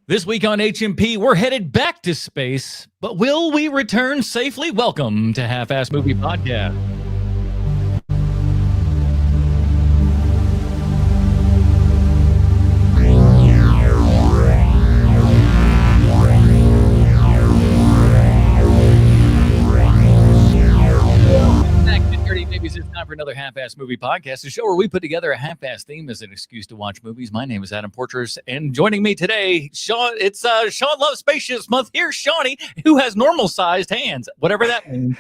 This week on HMP, we're headed back to space, but will we return safely? Welcome to Half-Ass Movie Podcast. It's time for another Half-Ass Movie Podcast, a show where we put together a half-ass theme as an excuse to watch movies. My name is Adam Porters, and joining me today, Sean. It's Sean Loves Spaceships Month. Here's Shawnee, who has normal-sized hands, whatever that means.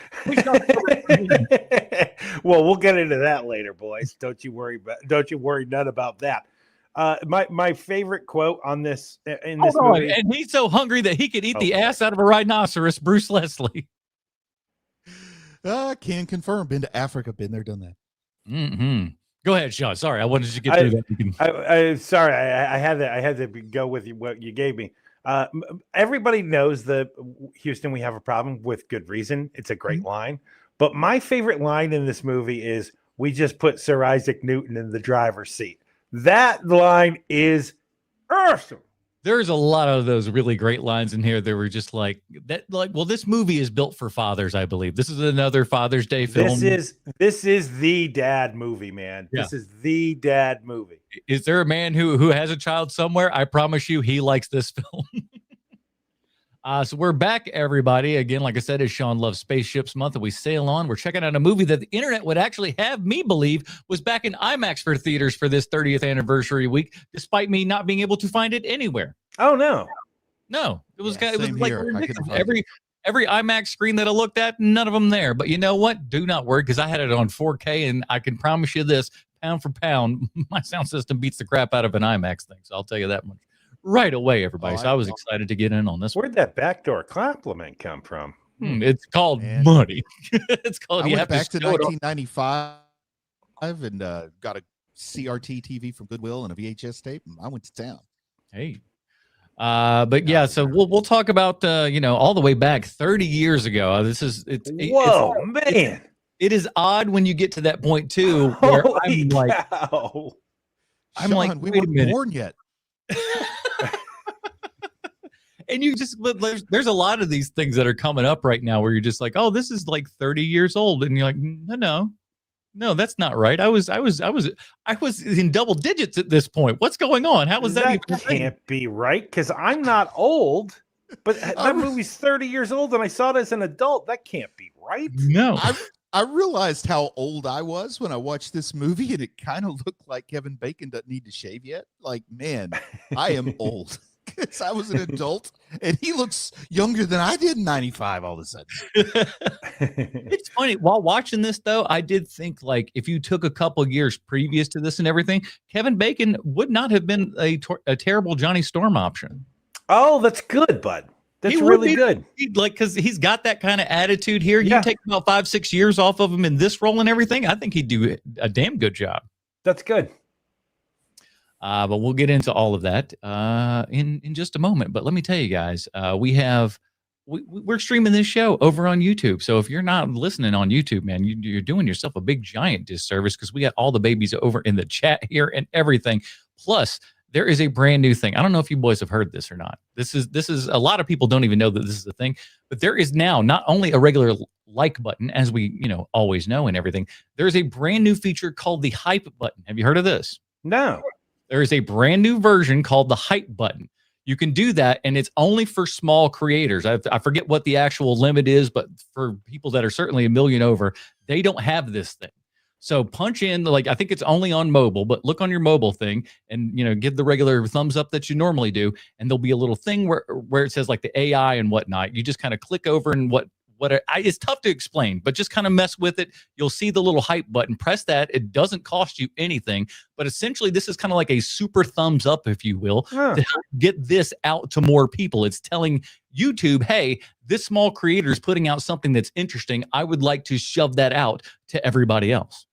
Well, we'll get into that later, boys. Don't you worry none about that. My favorite quote on this in this movie, and he's so hungry that he could eat the ass out of a rhinoceros. Bruce Leslie. Can confirm. Been to Africa. Been there, done that. Mm-hmm. Go ahead, Sean. Sorry, I wanted to get through that. Sorry, I had to go with what you gave me. Everybody knows that Houston, we have a problem with good reason. It's a great line. But my favorite line in this movie is, "We just put Sir Isaac Newton in the driver's seat." That line is awesome. There's a lot of those really great lines in here that were just like that. Like, well, this movie is built for fathers, I believe. This is another Father's Day film. This is the dad movie, man. Yeah. This is the dad movie. Is there a man who has a child somewhere? I promise you, he likes this film. So we're back, everybody. Again, like I said, it's Sean Loves Spaceships Month, and we sail on. We're checking out a movie that the internet would actually have me believe was back in IMAX for theaters for this 30th anniversary week, despite me not being able to find it anywhere. Oh no, it was like every IMAX screen that I looked at, none of them there. But you know what? Do not worry, because I had it on 4K, and I can promise you this: pound for pound, my sound system beats the crap out of an IMAX thing. So I'll tell you that much right away, everybody. So I was excited to get in on this. Where'd that backdoor compliment come from? It's called money. It's called. I went back to 1995 and got a CRT TV from Goodwill and a VHS tape, and I went to town. Hey. But yeah, so we'll talk about all the way back 30 years ago. Man. It is odd when you get to that point too, where I'm like, Sean, we wait a minute. weren't born yet. And you just, there's a lot of these things that are coming up right now where you're just like, oh, this is like 30 years old, and you're like, no, that's not right. I was in double digits at this point. What's going on? How was that? That can't be right, because I'm not old, but that movie's 30 years old, and I saw it as an adult. That can't be right. No. I realized how old I was when I watched this movie, and it kind of looked like Kevin Bacon doesn't need to shave yet. Like, man, I am old. Because I was an adult, and he looks younger than I did in 95 all of a sudden. It's funny. While watching this, though, I did think, like, if you took a couple years previous to this and everything, Kevin Bacon would not have been a terrible Johnny Storm option. Oh, that's good, bud. That's really good. Because he's got that kind of attitude here. You take about 5-6 years off of him in this role and everything, I think he'd do a damn good job. That's good. But we'll get into all of that in just a moment. But let me tell you guys, we're streaming this show over on YouTube. So if you're not listening on YouTube, man, you're doing yourself a big giant disservice, because we got all the babies over in the chat here and everything. Plus, there is a brand new thing. I don't know if you boys have heard this or not. This is a lot of people don't even know that this is a thing. But there is now not only a regular like button, as we always know and everything. There is a brand new feature called the hype button. Have you heard of this? No. There is a brand new version called the hype button. You can do that, and it's only for small creators. I forget what the actual limit is, but for people that are certainly 1 million over, they don't have this thing. So punch in, I think it's only on mobile, but look on your mobile thing and, give the regular thumbs up that you normally do, and there'll be a little thing where it says like the AI and whatnot. You just kind of click over, and it's tough to explain, but just kind of mess with it. You'll see the little hype button. Press that. It doesn't cost you anything, but essentially this is kind of like a super thumbs up, if you will, to help get this out to more people. It's telling YouTube, hey, this small creator is putting out something that's interesting. I would like to shove that out to everybody else.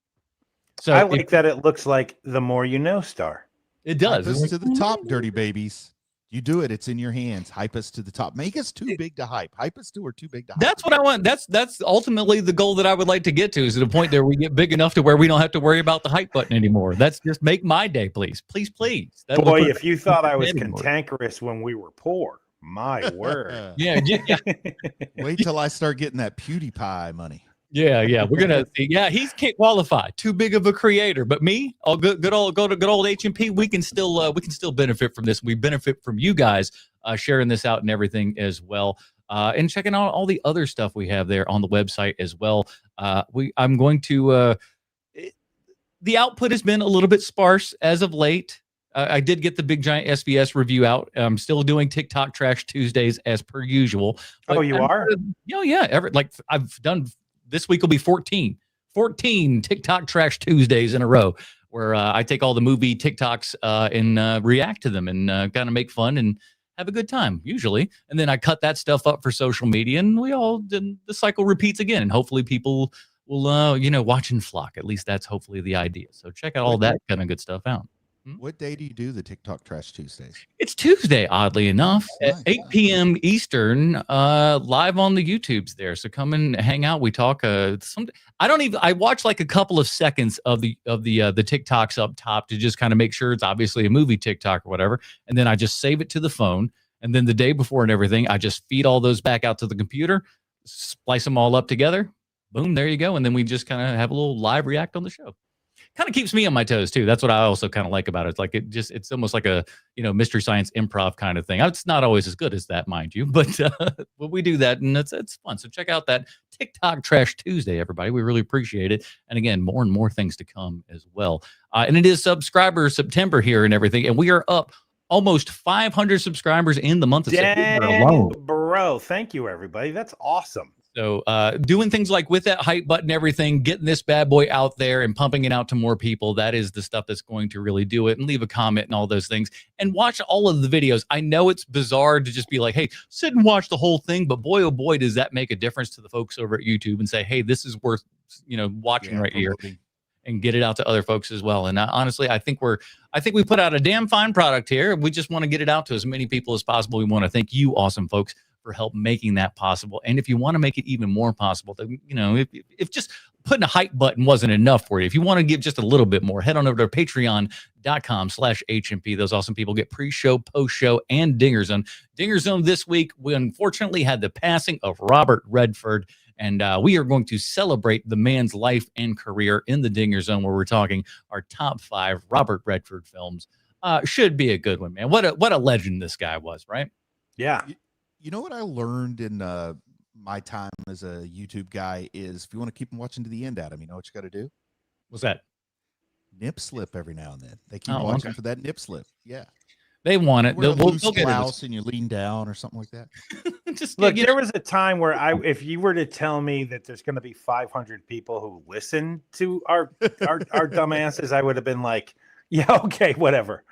So I like that it looks like the More You Know star. It does. This to the top, dirty babies. You do it. It's in your hands. Hype us to the top. Make us too big to hype. Hype us to or too big to hype. That's what I want. That's ultimately the goal that I would like to get to, is to the point that we get big enough to where we don't have to worry about the hype button anymore. That's just make my day, please. Please, please. Boy, if you thought I was cantankerous when we were poor, my word. Yeah. Wait till I start getting that PewDiePie money. Yeah. We're gonna see. Yeah, he's can't qualify. Too big of a creator. But me, good old HMP. We can still benefit from this. We benefit from you guys sharing this out and everything as well. And checking out all the other stuff we have there on the website as well. I'm going to. The output has been a little bit sparse as of late. I did get the Big Giant SVS review out. I'm still doing TikTok Trash Tuesdays as per usual. But you are? Yeah. I've done. This week will be 14 TikTok Trash Tuesdays in a row, where I take all the movie TikToks and react to them and kind of make fun and have a good time usually. And then I cut that stuff up for social media, and the cycle repeats again. And hopefully people will, watch and flock. At least that's hopefully the idea. So check out all that kind of good stuff out. What day do you do the TikTok Trash Tuesdays? It's Tuesday, oddly enough, at 8 p.m. Eastern, live on the YouTubes there. So come and hang out. We talk. I watch like a couple of seconds of the TikToks up top to just kind of make sure it's obviously a movie TikTok or whatever, and then I just save it to the phone. And then the day before and everything, I just feed all those back out to the computer, splice them all up together. Boom, there you go. And then we just kind of have a little live react on the show. Kind of keeps me on my toes too. That's what I also kind of like about it. It's like it's almost like a Mystery Science improv kind of thing. It's not always as good as that, mind you, but we do that and it's fun. So check out that TikTok Trash Tuesday, everybody. We really appreciate it. And again, more and more things to come as well. And it is subscriber September here and everything, and we are up almost 500 subscribers in the month of September alone. Bro, thank you, everybody. That's awesome. So doing things like with that hype button, everything, getting this bad boy out there and pumping it out to more people, that is the stuff that's going to really do it. And leave a comment and all those things. And watch all of the videos. I know it's bizarre to just be like, hey, sit and watch the whole thing. But boy, oh boy, does that make a difference to the folks over at YouTube and say, hey, this is worth watching right here. And get it out to other folks as well. And honestly, I think we put out a damn fine product here. We just want to get it out to as many people as possible. We want to thank you, awesome folks, for help making that possible. And if you want to make it even more possible, if just putting a hype button wasn't enough for you, if you want to give just a little bit more, head on over to patreon.com/HMP. Those awesome people get pre-show, post-show, and Dinger Zone. Dinger Zone this week, we unfortunately had the passing of Robert Redford. And we are going to celebrate the man's life and career in the Dinger Zone, where we're talking our top 5 Robert Redford films. Should be a good one, man. What a legend this guy was, right? Yeah. You know what I learned in my time as a YouTube guy is, if you want to keep them watching to the end, Adam, you know what you got to do? What's that? Nip slip every now and then. They keep watching for that nip slip. Yeah. They want it. They'll get blouse and you lean down or something like that. Just look, there was a time where if you were to tell me that there's going to be 500 people who listen to our dumbasses, I would have been like, yeah, okay, whatever.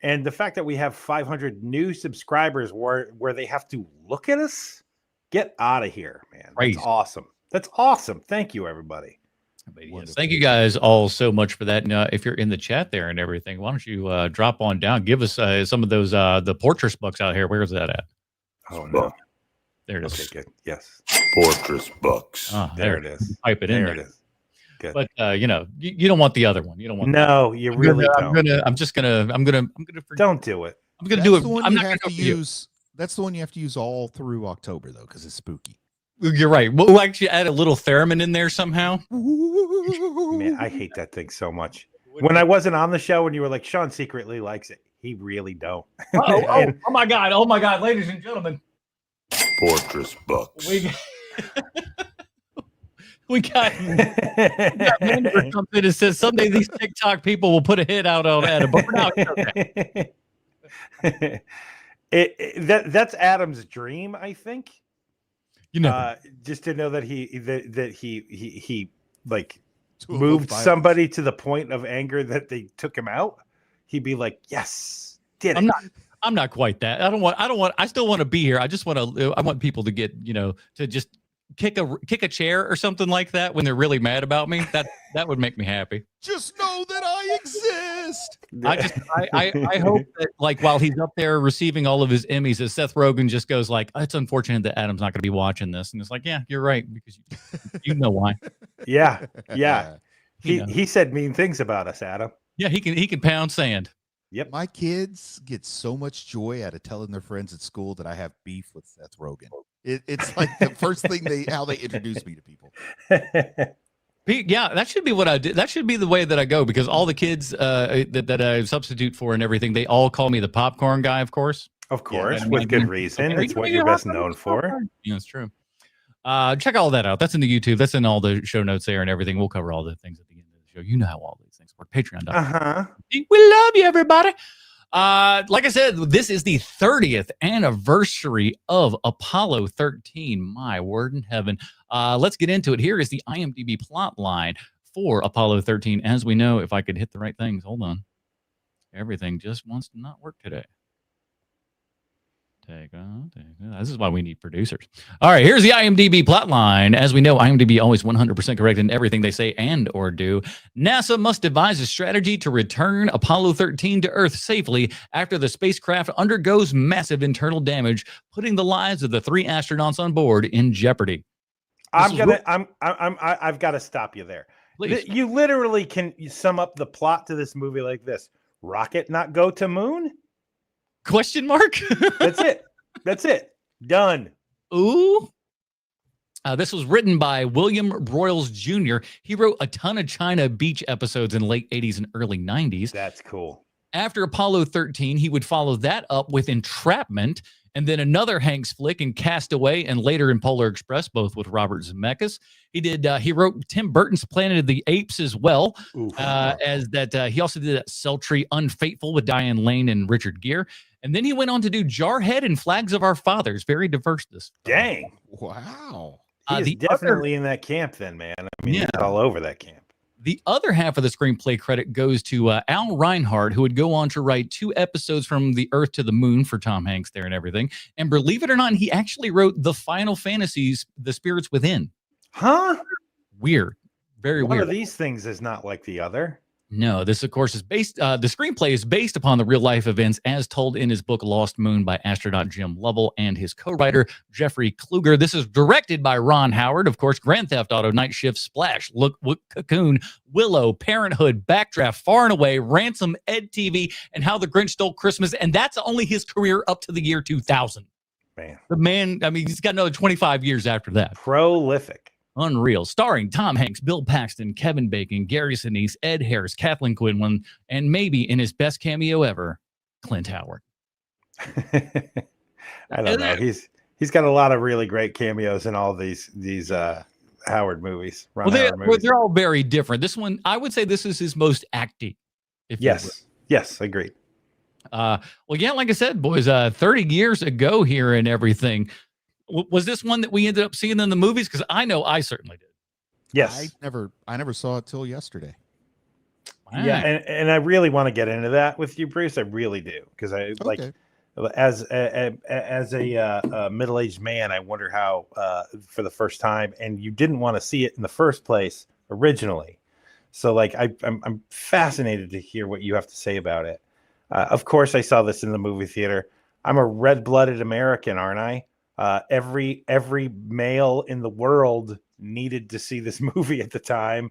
And the fact that we have 500 new subscribers where they have to look at us, get out of here, man. Crazy. That's awesome. That's awesome. Thank you, everybody. Yes, thank you guys all so much for that. And if you're in the chat there and everything, why don't you drop on down, give us some of those the Fortress bucks out here. Where is that at? Oh no, there it is. Okay, good. Yes, Fortress bucks. There it is. Pipe it in there. It is. Good. But you don't want the other one. You don't want. No, you really don't. I'm gonna. Don't do it. I'm gonna do it. I'm not gonna use. That's the one you have to use all through October though, because it's spooky. You're right. We'll actually add a little theremin in there somehow. Man, I hate that thing so much. When I wasn't on the show and you were like, Sean secretly likes it. He really don't. Oh my God, ladies and gentlemen. Fortress bucks. We got something that says someday these TikTok people will put a hit out on Adam. But for now, it's okay. That's Adam's dream, I think. Just to know that he like moved somebody to the point of anger that they took him out. He'd be like, yes, did it. I'm not quite that. I still want to be here. I want people to get, to just kick a chair or something like that when they're really mad about me. That would make me happy. Just know that I list. I hope that like while he's up there receiving all of his Emmys, that Seth Rogen just goes like, it's unfortunate that Adam's not going to be watching this, and it's like, yeah, you're right because you know why. Yeah, yeah. You know. He said mean things about us, Adam. Yeah, he can pound sand. Yep. My kids get so much joy out of telling their friends at school that I have beef with Seth Rogen. It's like the first thing how they introduce me to people. Yeah, that should be what I do. That should be the way that I go because all the kids that I substitute for and everything, they all call me the popcorn guy, of course. Of course, Yeah, with good reason. It's what you're best known for. Yeah, that's true. Check all that out. That's in the YouTube. That's in all the show notes there and everything. We'll cover all the things at the end of the show. You know how all these things work. Patreon.com. We love you, everybody. Like I said, this is the 30th anniversary of Apollo 13. My word in heaven. Let's get into it. Here is the IMDb plot line for Apollo 13. As we know, if I could hit the right things, hold on. Everything just wants to not work today. This is why we need producers. All right, here's the IMDb plotline. As we know, IMDb always 100% correct in everything they say and or do. NASA must devise a strategy to return Apollo 13 to Earth safely after the spacecraft undergoes massive internal damage, putting the lives of the 3 astronauts on board in jeopardy. I've got to stop you there. Please. You literally can sum up the plot to this movie like this: rocket not go to moon? Question mark? That's it. Done. Ooh. This was written by William Broyles Jr. He wrote a ton of China Beach episodes in late 80s and early 90s. That's cool. After Apollo 13, he would follow that up with Entrapment and then another Hanks flick in Castaway and later in Polar Express, both with Robert Zemeckis. He wrote Tim Burton's Planet of the Apes as well. He also did that sultry Unfaithful with Diane Lane and Richard Gere. And then he went on to do Jarhead and Flags of Our Fathers. Very diverse. Dang. Wow. He's definitely in that camp then, man. I mean, he's all over that camp. The other half of the screenplay credit goes to Al Reinhardt, who would go on to write 2 episodes from the Earth to the Moon for Tom Hanks there and everything. And believe it or not, he actually wrote the Final Fantasies, The Spirits Within. Huh? Weird. Very weird. One of these things is not like the other. No, this, of course, is based. The screenplay is based upon the real life events as told in his book Lost Moon by astronaut Jim Lovell and his co-writer Jeffrey Kluger. This is directed by Ron Howard. Of course, Grand Theft Auto, Night Shift, Splash, Look, Cocoon, Willow, Parenthood, Backdraft, Far and Away, Ransom, Ed TV, and How the Grinch Stole Christmas. And that's only his career up to the year 2000. Man, the man. I mean, he's got another 25 years after that. Prolific. Unreal. Starring Tom Hanks, Bill Paxton, Kevin Bacon, Gary Sinise, Ed Harris, Kathleen Quinlan, and maybe in his best cameo ever, Clint Howard. I don't know. He's got a lot of really great cameos in all these Howard movies. They're all very different. This one, I would say this is his most acty. Yes, agreed. Well, yeah, like I said, boys, 30 years ago here and everything. Was this one that we ended up seeing in the movies? Because I know I certainly did. Yes. I never saw it till yesterday. Yeah, and I really want to get into that with you, Bruce. I really do. Because as a middle-aged man, I wonder how for the first time, and you didn't want to see it in the first place originally. So like I'm fascinated to hear what you have to say about it. Of course, I saw this in the movie theater. I'm a red-blooded American, aren't I? Every male in the world needed to see this movie at the time.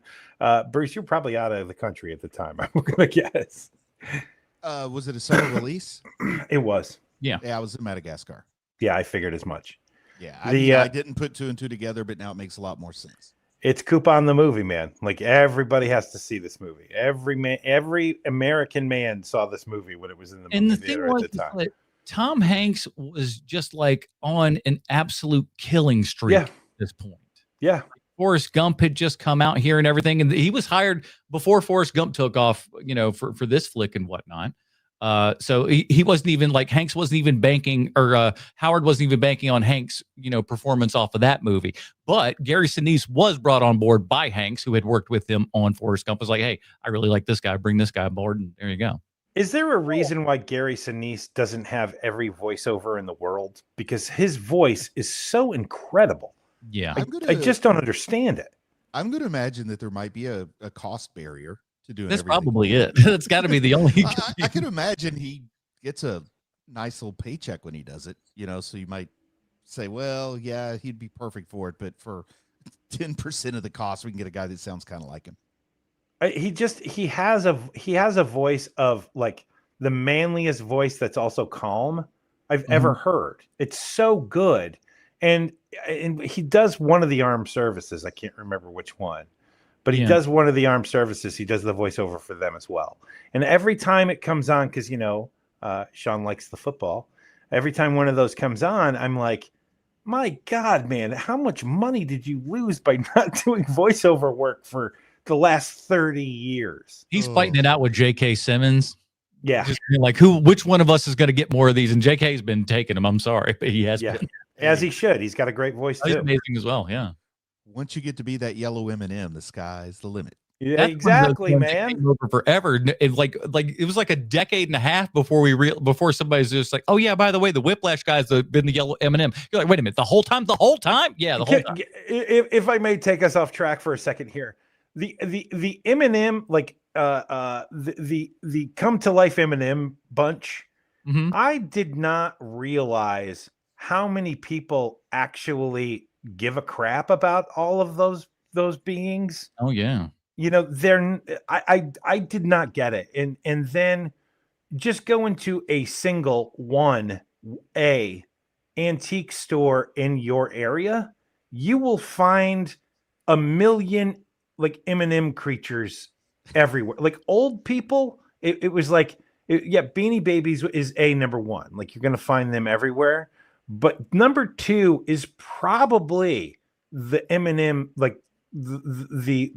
Bruce, you're probably out of the country at the time, I'm gonna guess. Was it a summer release? It was. Yeah, I was in Madagascar. Yeah, I figured as much. Yeah, I didn't put 2 and 2 together, but now it makes a lot more sense. It's Coupon the movie, man. Like everybody has to see this movie. Every American man saw this movie when it was in the movie theater at the time. Like, Tom Hanks was just like on an absolute killing streak at this point. Yeah. Forrest Gump had just come out here and everything. And he was hired before Forrest Gump took off, for this flick and whatnot. So he wasn't even like Hanks wasn't even banking or Howard wasn't even banking on Hanks, performance off of that movie. But Gary Sinise was brought on board by Hanks, who had worked with him on Forrest Gump. Was like, hey, I really like this guy. Bring this guy aboard. And there you go. Is there a reason why Gary Sinise doesn't have every voiceover in the world? Because his voice is so incredible. Yeah. I just don't understand it. I'm going to imagine that there might be a cost barrier to doing That's everything. probably it. That's got to be the only. I could imagine he gets a nice little paycheck when he does it, so you might say, well, yeah, he'd be perfect for it, but for 10% of the cost, we can get a guy that sounds kind of like him. He has a voice of like the manliest voice that's also calm I've ever heard. It's so good. And he does one of the armed services. I can't remember which one, but he does one of the armed services. He does the voiceover for them as well. And every time it comes on, because Sean likes the football. Every time one of those comes on, I'm like, my God, man, how much money did you lose by not doing voiceover work for the last 30 years? He's fighting it out with J.K. Simmons. Yeah. Just like which one of us is going to get more of these? And J.K.'s been taking them. I'm sorry, but he has been. As he should. He's got a great voice He's too. amazing as well. Yeah. Once you get to be that yellow M&M, the sky's the limit. Yeah, That's exactly, man. Over forever. It was like a decade and a half before somebody's just like, oh yeah, by the way, the Whiplash guy's been the yellow M&M. You're like, wait a minute, the whole time? Yeah, the whole time. If I may take us off track for a second here, the M&M, like the come to life M&M bunch, I did not realize how many people actually give a crap about all of those beings. Oh yeah. I did not get it. And then just go into a single antique store in your area, you will find a million like M&M creatures everywhere. Like old people, it was like, Beanie Babies is number one. Like you're going to find them everywhere. But number two is probably the M&M, like the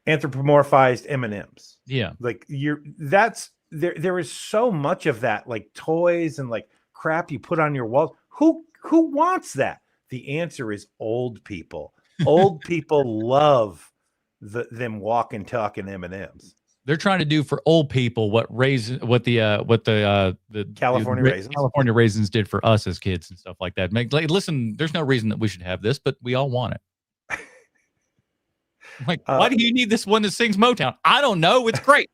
anthropomorphized M&Ms. Yeah. Like there is so much of that, like toys and like crap you put on your walls. Who wants that? The answer is old people. Old people love them walking, talking M&Ms. They're trying to do for old people what the California raisins did for us as kids and stuff like that. Listen, there's no reason that we should have this, but we all want it. Like, why do you need this one that sings Motown? I don't know. It's great.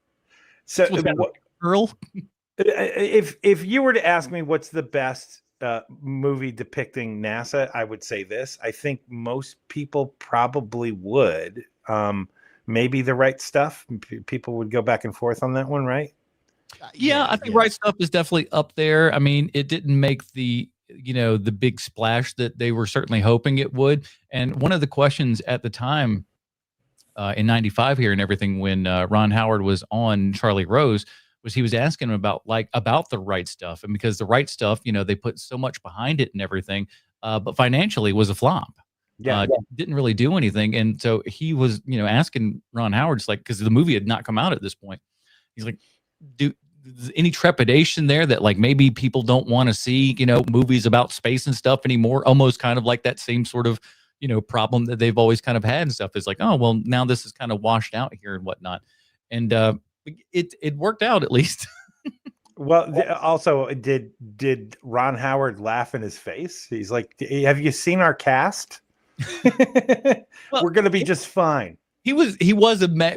So, girl, if you were to ask me what's the best movie depicting NASA, I would say this. I think most people probably would. Maybe The Right Stuff. People would go back and forth on that one, right? Yeah, I think Right Stuff is definitely up there. I mean, it didn't make the big splash that they were certainly hoping it would. And one of the questions at the time in '95 here and everything, when Ron Howard was on Charlie Rose, was he was asking him about The Right Stuff. And because The Right Stuff, they put so much behind it and everything, but financially was a flop. Didn't really do anything. And so he was, asking Ron Howard, just like, because the movie had not come out at this point. He's like, any trepidation there that like maybe people don't want to see, movies about space and stuff anymore? Almost kind of like that same sort of, problem that they've always kind of had and stuff. Is like, oh, well, now this is kind of washed out here and whatnot. And it worked out at least. Well, also, did Ron Howard laugh in his face? He's like, have you seen our cast? We're going to be just fine. He was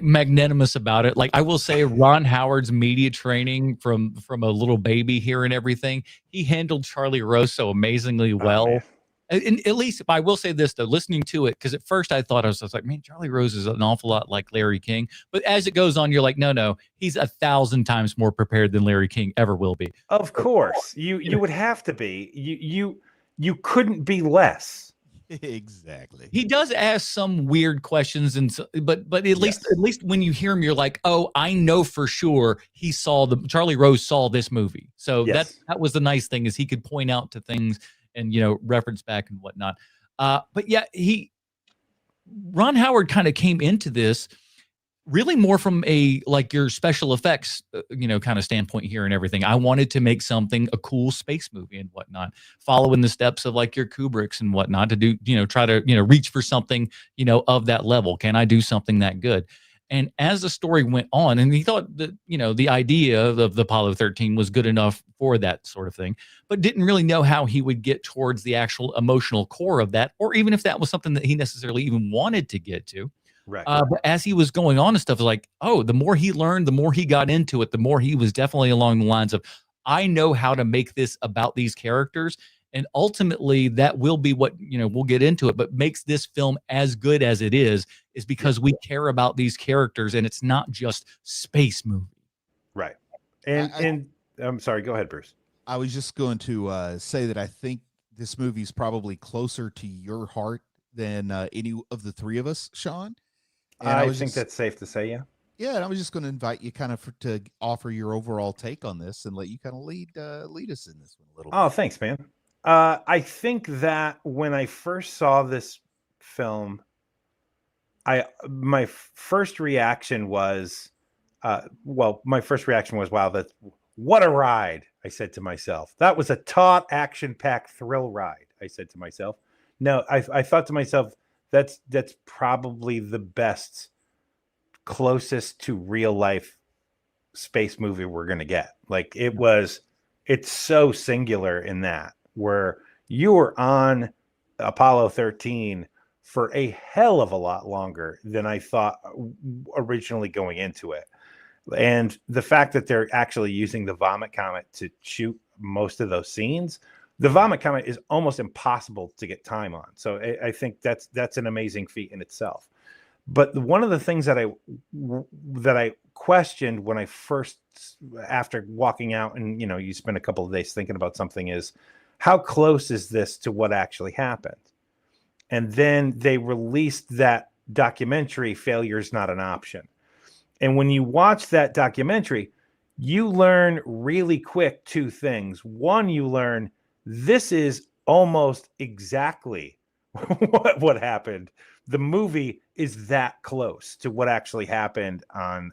magnanimous about it. Like I will say, Ron Howard's media training from a little baby here and everything, he handled Charlie Rose so amazingly well. And at least I will say this though, listening to it, because at first I thought I was like, man, Charlie Rose is an awful lot like Larry King. But as it goes on, you're like, no, he's 1,000 times more prepared than Larry King ever will be. Of course, you would have to be. You couldn't be less. Exactly. He does ask some weird questions, but at least when you hear him, you're like, oh, I know for sure Charlie Rose saw this movie. So that was the nice thing, is he could point out to things and reference back and whatnot. But yeah, Ron Howard kind of came into this really more from your special effects, kind of standpoint here and everything. I wanted to make a cool space movie and whatnot, following the steps of like your Kubricks and whatnot to do, try to, reach for something, of that level. Can I do something that good? And as the story went on, and he thought that, the idea of the Apollo 13 was good enough for that sort of thing, but didn't really know how he would get towards the actual emotional core of that, or even if that was something that he necessarily even wanted to get to. Right. But as he was going on and stuff, it was like, oh, the more he learned, the more he got into it, the more he was definitely along the lines of, I know how to make this about these characters. And ultimately, that will be what, we'll get into it, but makes this film as good as it is because we care about these characters and it's not just space movie. Right. And I'm sorry, go ahead, Bruce. I was just going to say that I think this movie's probably closer to your heart than any of the three of us, Sean. And I think that's safe to say, yeah. Yeah, and I was just going to invite you kind of to offer your overall take on this and let you kind of lead us in this one a little bit. Oh, thanks, man. I think that when I first saw this film, my first reaction was, wow, what a ride, I said to myself. That was a taut, action-packed thrill ride, I said to myself. No, I thought to myself, that's probably the best, closest to real life space movie we're going to get. Like it's so singular in that, where you were on Apollo 13 for a hell of a lot longer than I thought originally going into it. And the fact that they're actually using the vomit comet to shoot most of those scenes, the vomit comet is almost impossible to get time on. So I think that's an amazing feat in itself. But one of the things that I questioned when I first, after walking out and, you spend a couple of days thinking about something, is how close is this to what actually happened? And then they released that documentary, Failure is Not an Option. And when you watch that documentary, you learn really quick two things. One, you learn this is almost exactly what happened. The movie is that close to what actually happened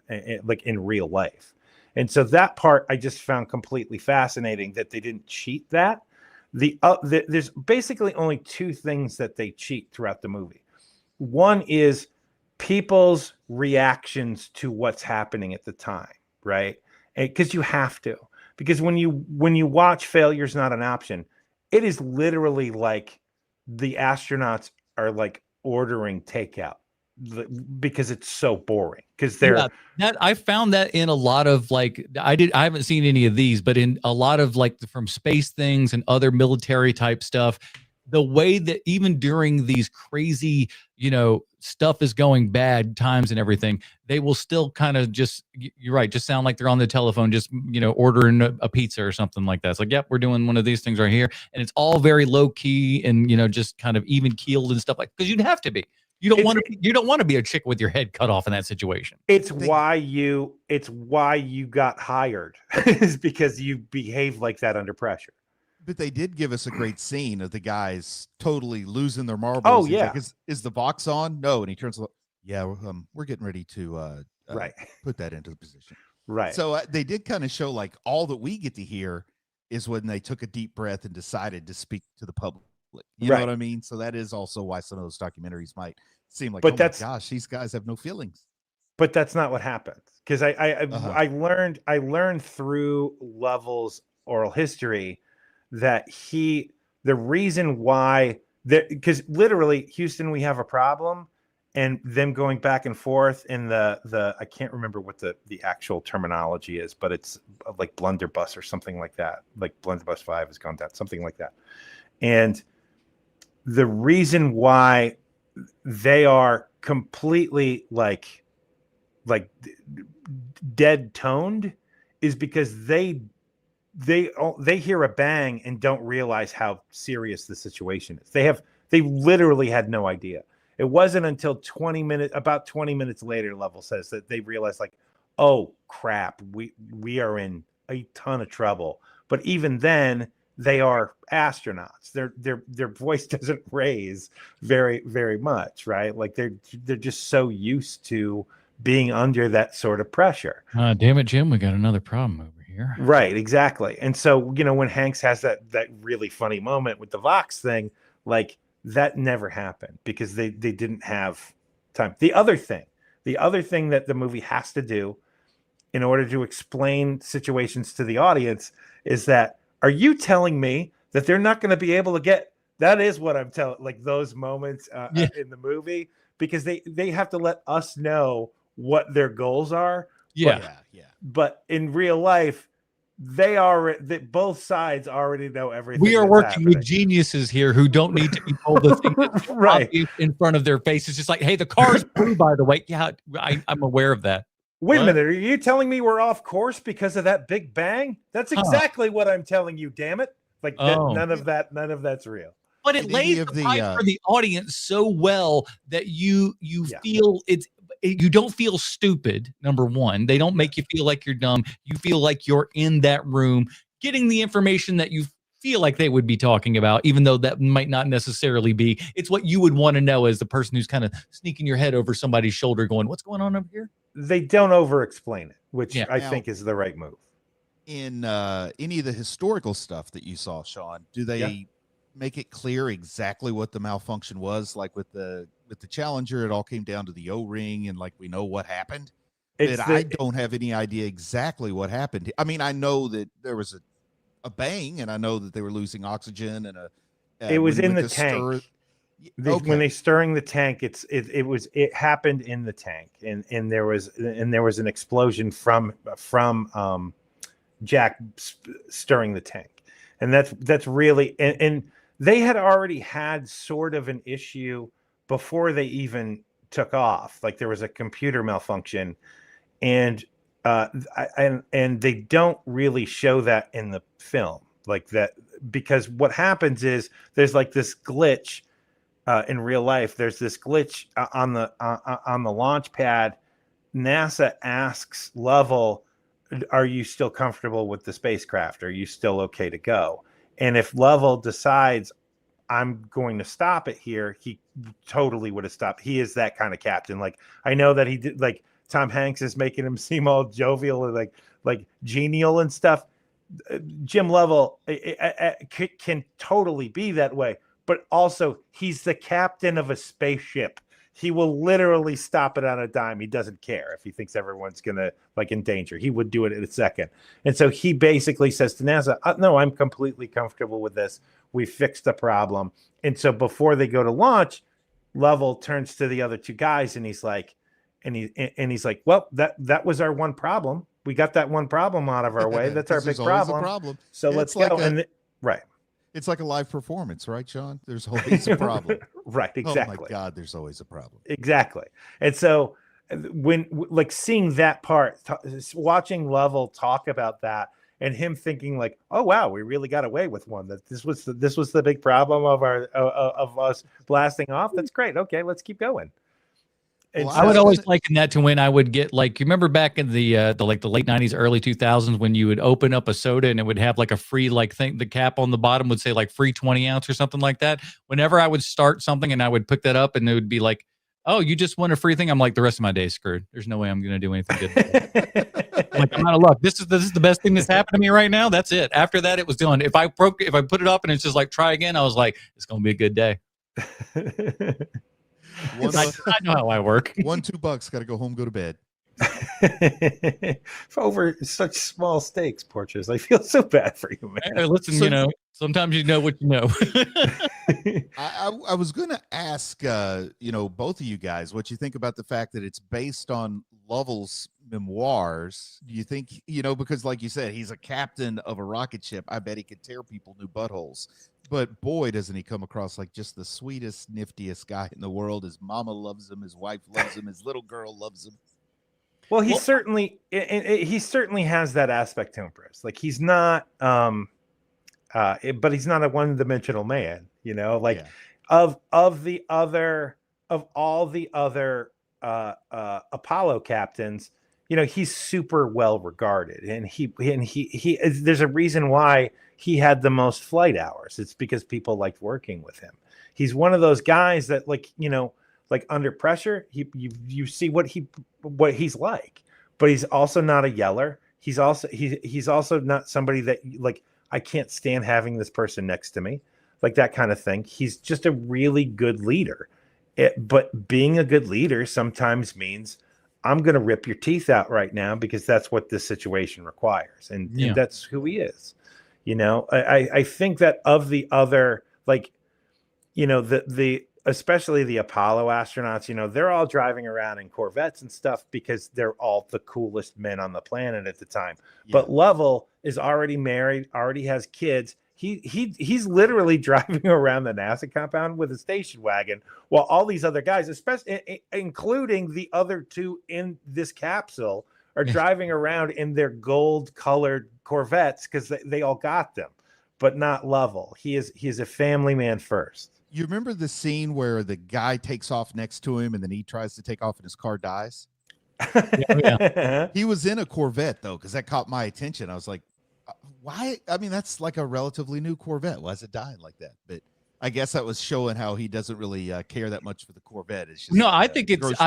in real life. And so that part I just found completely fascinating, that they didn't cheat that. There's basically only two things that they cheat throughout the movie. One is people's reactions to what's happening at the time, right? Because you have to. Because when you watch Failure's Not an Option, it is literally like the astronauts are like ordering takeout because it's so boring. Because they're that I found that in a lot of I haven't seen any of these, but in a lot of from space things and other military type stuff, the way that even during these crazy, stuff is going bad times and everything, they will still kind of just, you're right, just sound like they're on the telephone, just, ordering a pizza or something like that. It's like, yep, we're doing one of these things right here. And it's all very low key and, just kind of even keeled and stuff because you'd have to be. You don't want to be a chick with your head cut off in that situation. It's why you got hired, is because you behave like that under pressure. But they did give us a great scene of the guys totally losing their marbles. Oh, yeah. Like, is the Vox on? No. And he turns, yeah, we're getting ready to put that into the position. Right. So they did kind of show all that we get to hear is when they took a deep breath and decided to speak to the public. You know what I mean? So that is also why some of those documentaries might seem like, but my gosh, these guys have no feelings. But that's not what happened. Because I learned through Lovell's oral history that the reason why, because literally, Houston, we have a problem, and them going back and forth in the I can't remember what the actual terminology is, but it's like blunderbuss or something like that. Like blunderbuss 5 has gone down, something like that. And the reason why they are completely like dead toned is because they hear a bang and don't realize how serious the situation is. They literally had no idea. It wasn't until about 20 minutes later, Lovell says, that they realized oh crap, we are in a ton of trouble. But even then, they are astronauts. Their voice doesn't raise very, very much, right? They're just so used to being under that sort of pressure. Damn it, Jim, we got another problem over here. Right, exactly. And so, when Hanks has that really funny moment with the Vox thing, that never happened because they didn't have time. The other thing that the movie has to do in order to explain situations to the audience is that, are you telling me that they're not going to be able to get, that is what I'm telling, those moments in the movie, because they have to let us know what their goals are. Yeah. But in real life, both sides already know everything. We are that's working happening. with geniuses here who don't need to be told the thing that's so Right. obvious in front of their face. It's just like, hey, the car's blue, by the way. Yeah, I'm aware of that. Wait a What? minute. Are you telling me we're off course because of that big bang? That's exactly what I'm telling you, damn it. Like none of that's real. But it lays the pipe for the audience so well that you feel you don't feel stupid. Number one, they don't make you feel like you're dumb. You feel like you're in that room getting the information that you feel like they would be talking about, even though that might not necessarily be. It's what you would want to know as the person who's kind of sneaking your head over somebody's shoulder going, what's going on over here? They don't over-explain it, which I think is the right move. In any of the historical stuff that you saw, Sean, do they make it clear exactly what the malfunction was? Like with the Challenger, it all came down to the O-ring, and like we know what happened. I don't have any idea exactly what happened. I mean, I know that there was a bang, and I know that they were losing oxygen, and it was in the tank. When they stirring the tank, it happened in the tank, and there was an explosion from Jack stirring the tank, and that's really and they had already had sort of an issue before they even took off. Like there was a computer malfunction, and they don't really show that in the film like that, because what happens is there's like this glitch in real life. There's this glitch on the launch pad. NASA asks Lovell, are you still comfortable with the spacecraft? Are you still okay to go? And if Lovell decides I'm going to stop it here, he totally would have stopped. He is that kind of captain. Like I know that he did, like Tom Hanks is making him seem all jovial and like genial and stuff. Jim Lovell can totally be that way, but also he's the captain of a spaceship. He will literally stop it on a dime. He doesn't care if he thinks everyone's gonna like in danger. He would do it in a second. And so he basically says to NASA, "No, I'm completely comfortable with this. We fixed the problem." And so before they go to launch, Lovell turns to the other two guys and he's like, "Well, that was our one problem. We got that one problem out of our way. That's our big problem. So let's go." Right. It's like a live performance, right, Sean? There's always a problem. Right, exactly. Oh my God, there's always a problem. Exactly. And so when like seeing that part, watching Lovell talk about that and him thinking like, oh wow, we really got away with one, that this was the big problem of us blasting off. That's great. Okay, let's keep going. Well, I would always liken that to when I would get like, you remember back in the late 90s, early 2000s, when you would open up a soda and it would have like a free like thing, the cap on the bottom would say like free 20 ounce or something like that. Whenever I would start something and I would pick that up and it would be like, oh, you just won a free thing. I'm like, the rest of my day is screwed. There's no way I'm going to do anything good. I'm like, I'm out of luck. This is the best thing that's happened to me right now. That's it. After that, it was done. If I put it up and it's just like, try again, I was like, it's going to be a good day. I know how I work. $2, got to go home, go to bed. Over such small stakes, Porches. I feel so bad for you, man. Hey, listen, sometimes you know what you know. I was going to ask, both of you guys, what you think about the fact that it's based on Lovell's memoirs. Do you think, because like you said, he's a captain of a rocket ship. I bet he could tear people new buttholes. But boy, doesn't he come across like just the sweetest, niftiest guy in the world. His mama loves him. His wife loves him. His little girl loves him. Well, he certainly has that aspect to him, Bruce. Like he's not, but he's not a one-dimensional man. Of all the other Apollo captains, he's super well regarded, and he there's a reason why he had the most flight hours. It's because people liked working with him. He's one of those guys that like under pressure, you see what he's like, but he's also not a yeller. He's also not somebody that like, I can't stand having this person next to me, like that kind of thing. He's just a really good leader. But being a good leader sometimes means I'm going to rip your teeth out right now because that's what this situation requires. And that's who he is. I think that of the other, like, especially the Apollo astronauts, you know, they're all driving around in Corvettes and stuff because they're all the coolest men on the planet at the time. Yeah. But Lovell is already married, already has kids. He's literally driving around the NASA compound with a station wagon, while all these other guys, especially including the other two in this capsule, are driving around in their gold-colored Corvettes because they all got them, but not Lovell. He is a family man first. You remember the scene where the guy takes off next to him and then he tries to take off and his car dies? Yeah. He was in a Corvette though, because that caught my attention. I was like, why? I mean, that's like a relatively new Corvette. Why is it dying like that? But I guess that was showing how he doesn't really care that much for the Corvette. It's just No, like I think it's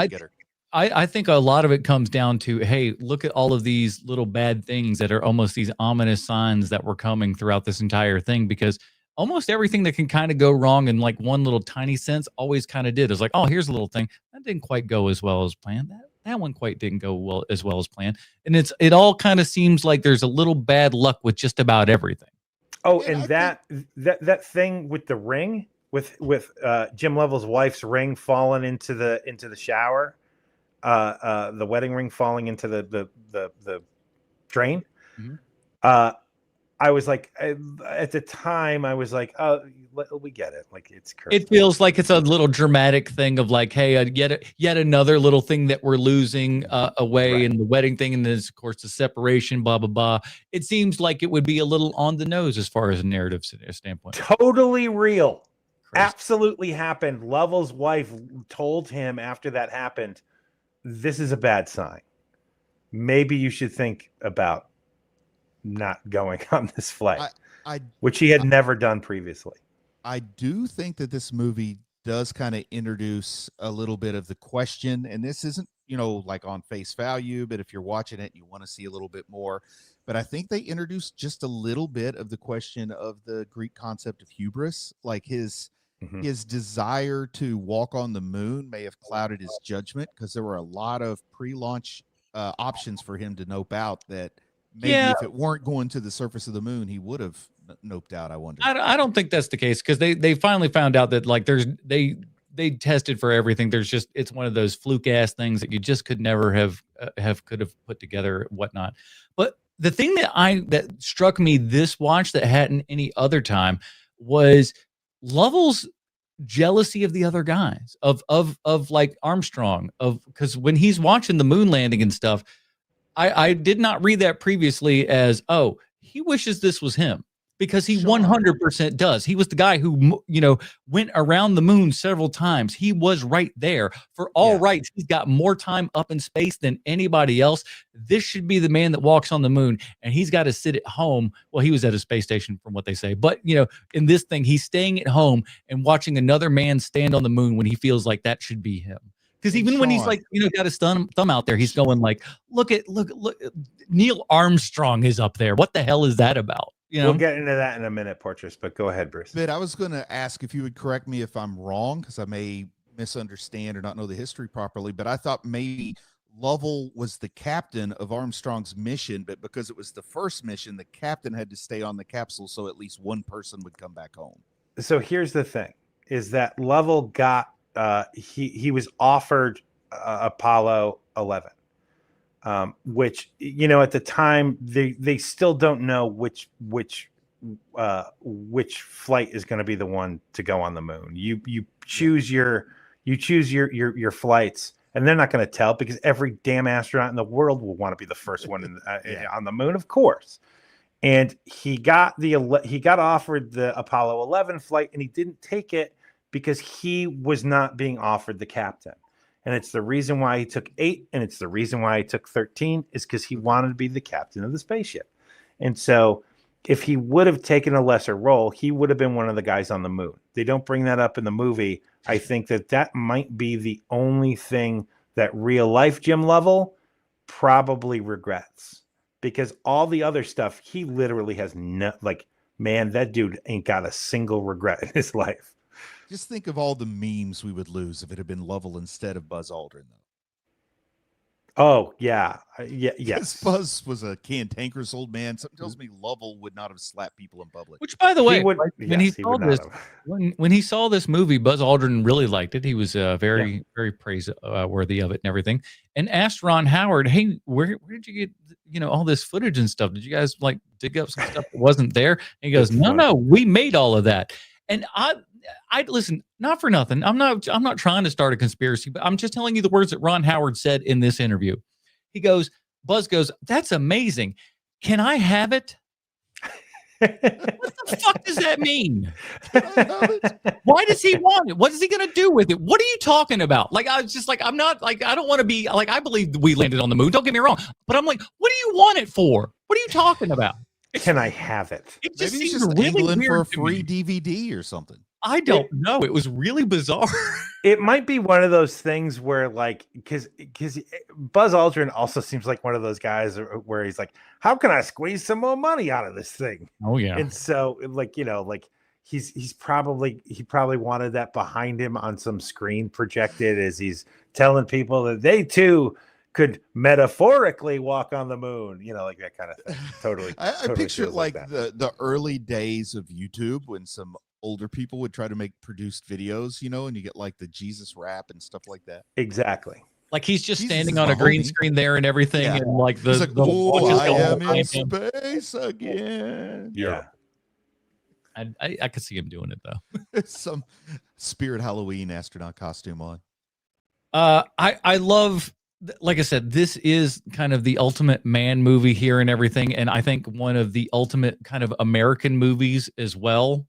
I think a lot of it comes down to, hey, look at all of these little bad things that are almost these ominous signs that were coming throughout this entire thing, because almost everything that can kind of go wrong in like one little tiny sense always kind of did. It's like, oh, here's a little thing that didn't quite go as well as planned. That one quite didn't go as well as planned. And it all kind of seems like there's a little bad luck with just about everything. Oh, and that thing with the ring, with Jim Lovell's wife's ring falling into the shower, the wedding ring falling into the drain. Mm-hmm. I was like, at the time, I was like, oh, we get it. Like, it's cursed. It feels like it's a little dramatic thing of like, hey, yet another little thing that we're losing away, Right. in the wedding thing, and then of course the separation, blah blah blah. It seems like it would be a little on the nose as far as a narrative standpoint. Totally real. Crazy. Absolutely happened. Lovell's wife told him after that happened, this is a bad sign. Maybe you should think about not going on this flight, which he had never done previously. I do think that this movie does kind of introduce a little bit of the question, and this isn't, like on face value, but if you're watching it, you want to see a little bit more. But I think they introduced just a little bit of the question of the Greek concept of hubris, like his desire to walk on the moon may have clouded his judgment, because there were a lot of pre-launch options for him to nope out that maybe if it weren't going to the surface of the moon, he would have noped out. I wonder. I don't think that's the case, because they finally found out that like they tested for everything. It's one of those fluke ass things that you just could never have put together, whatnot. But the thing that struck me this watch that hadn't any other time was Lovell's jealousy of the other guys, of like Armstrong, because when he's watching the moon landing and stuff, I did not read that previously as, oh, he wishes this was him, because he 100% does. He was the guy who, went around the moon several times. He was right there for all rights. He's got more time up in space than anybody else. This should be the man that walks on the moon, and he's got to sit at home. Well, he was at a space station from what they say, but in this thing, he's staying at home and watching another man stand on the moon when he feels like that should be him. Because even when he's like, got his thumb out there, he's going like, look, Neil Armstrong is up there. What the hell is that about? We'll get into that in a minute, Portress, but go ahead, Bruce. But I was going to ask if you would correct me if I'm wrong, because I may misunderstand or not know the history properly, but I thought maybe Lovell was the captain of Armstrong's mission, but because it was the first mission, the captain had to stay on the capsule so at least one person would come back home. So here's the thing, is that Lovell got he was offered Apollo 11, which at the time they still don't know which flight is going to be the one to go on the moon. You choose your flights, and they're not going to tell, because every damn astronaut in the world will want to be the first one on the moon, of course. And he got offered the Apollo 11 flight, and he didn't take it because he was not being offered the captain. And it's the reason why he took 8, and it's the reason why he took 13, is because he wanted to be the captain of the spaceship. And so if he would have taken a lesser role, he would have been one of the guys on the moon. They don't bring that up in the movie. I think that might be the only thing that real life Jim Lovell probably regrets, because all the other stuff, he literally has man, that dude ain't got a single regret in his life. Just think of all the memes we would lose if it had been Lovell instead of Buzz Aldrin, though. Oh yeah, yeah, Yes. yes. Buzz was a cantankerous old man. Something tells me Lovell would not have slapped people in public. Which, by the He way, would. right, when he Yes, he saw would not this, have. when he saw this movie, Buzz Aldrin really liked it. He was very very praise worthy of it and everything, and asked Ron Howard, "Hey, where did you get all this footage and stuff? Did you guys like dig up some stuff that wasn't there?" And he goes, It's "No, funny. no, we made all of that." And I listen, not for nothing. I'm not trying to start a conspiracy, but I'm just telling you the words that Ron Howard said in this interview. He goes, Buzz goes, "That's amazing. Can I have it?" What the fuck does that mean? Why does he want it? What is he gonna do with it? What are you talking about? Like, I was just like, I'm not like, I don't want to be like, I believe we landed on the moon. Don't get me wrong, but I'm like, what do you want it for? What are you talking about? Can I have it? It just Maybe he's seems just really angling for a weird to free me. DVD or something. I don't know. It was really bizarre. It might be one of those things where, like, because Buzz Aldrin also seems like one of those guys where he's like, "How can I squeeze some more money out of this thing?" Oh yeah. And so, like, like he probably wanted that behind him on some screen projected as he's telling people that they too could metaphorically walk on the moon, like that kind of thing. Totally. I totally picture it feels like that. the early days of YouTube when some older people would try to make produced videos, and you get like the Jesus rap and stuff like that. Exactly. Like he's just Jesus standing is on my a green homie. screen there and everything, Yeah. and like He's like, the "Oh, watch is I going am in behind him. space again." Yeah. I could see him doing it though. Some Spirit Halloween astronaut costume on. I love, like I said, this is kind of the ultimate man movie here and everything, and I think one of the ultimate kind of American movies as well,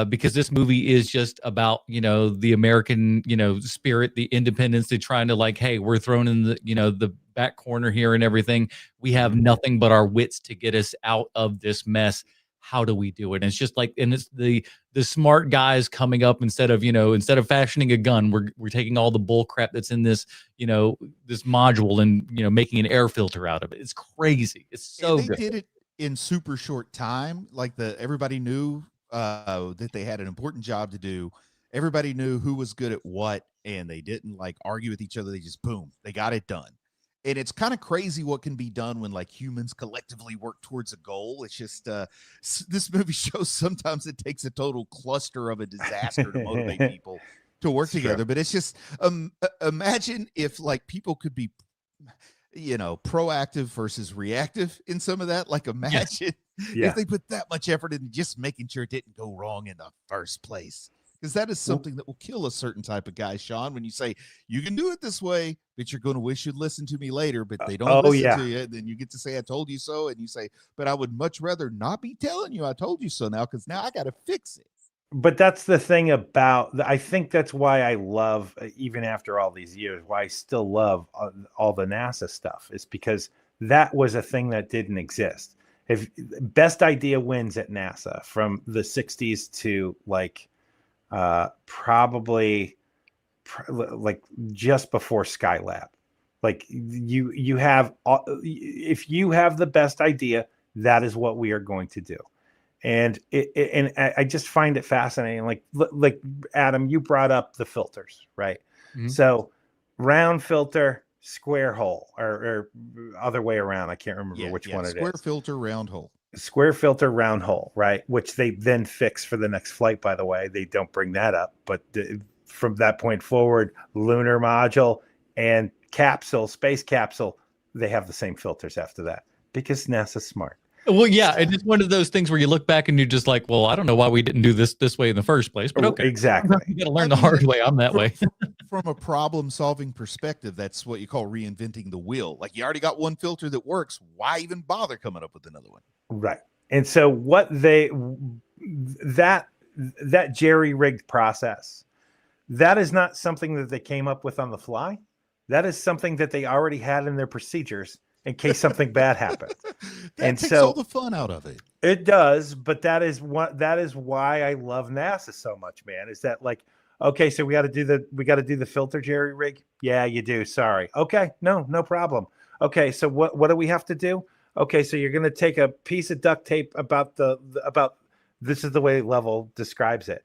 because this movie is just about the American spirit, the independence. They're trying to like, hey, we're thrown in the the back corner here and everything. We have nothing but our wits to get us out of this mess. How do we do it? And it's just like, and it's the smart guys coming up instead of fashioning a gun, we're taking all the bull crap that's in this this module and making an air filter out of it. It's crazy. It's so And they good. did it in super short time. Like everybody knew that they had an important job to do. Everybody knew who was good at what, and they didn't like argue with each other. They just boom, they got it done. And it's kind of crazy what can be done when like humans collectively work towards a goal. It's just this movie shows sometimes it takes a total cluster of a disaster to motivate people to work together. But it's just imagine if like people could be proactive versus reactive in some of that. Like imagine if they put that much effort into just making sure it didn't go wrong in the first place. Because that is something that will kill a certain type of guy, Sean, when you say you can do it this way, but you're going to wish you'd listen to me later, but they don't listen to you. And then you get to say, I told you so. And you say, but I would much rather not be telling you I told you so now, because now I got to fix it. But that's the thing about, I think that's why I love, even after all these years, why I still love all the NASA stuff, is because that was a thing that didn't exist. If best idea wins at NASA from the 60s to like probably like just before Skylab. Like you have, if you have the best idea, that is what we are going to do. And and I just find it fascinating. Like Adam, you brought up the filters, right? Mm-hmm. So round filter, square hole, or other way around. I can't remember which one it is. Square filter, round hole. Square filter, round hole, right? Which they then fix for the next flight, by the way. They don't bring that up. But from that point forward, lunar module and capsule, space capsule, they have the same filters after that because NASA's smart. Well, yeah, it's just one of those things where you look back and you're just like, well, I don't know why we didn't do this way in the first place, but okay. Exactly. You got to learn the hard way. I'm that way. From a problem-solving perspective, that's what you call reinventing the wheel. Like you already got one filter that works. Why even bother coming up with another one? Right. And so what that jerry-rigged process, that is not something that they came up with on the fly. That is something that they already had in their procedures in case something bad happened. That takes all the fun out of it. It does, but that is why I love NASA so much, man. Is that like, okay, so we got to do the filter jerry rig? Yeah, you do. Sorry. Okay, no problem. Okay, so what do we have to do? Okay, so you're going to take a piece of duct tape about this is the way Lovell describes it.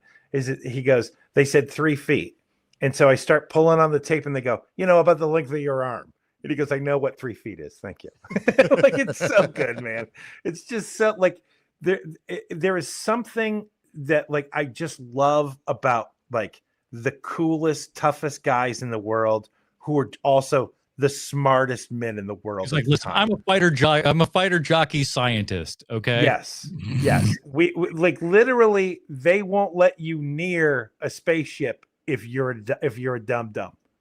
He goes, they said 3 feet. And so I start pulling on the tape and they go, about the length of your arm. And he goes, I know what 3 feet is. Thank you. Like, it's so good, man. It's just so like there is something that like I just love about like the coolest, toughest guys in the world who are also the smartest men in the world. He's like, listen, I'm a fighter jockey scientist. Okay. Yes. We like literally they won't let you near a spaceship if you're a dumb.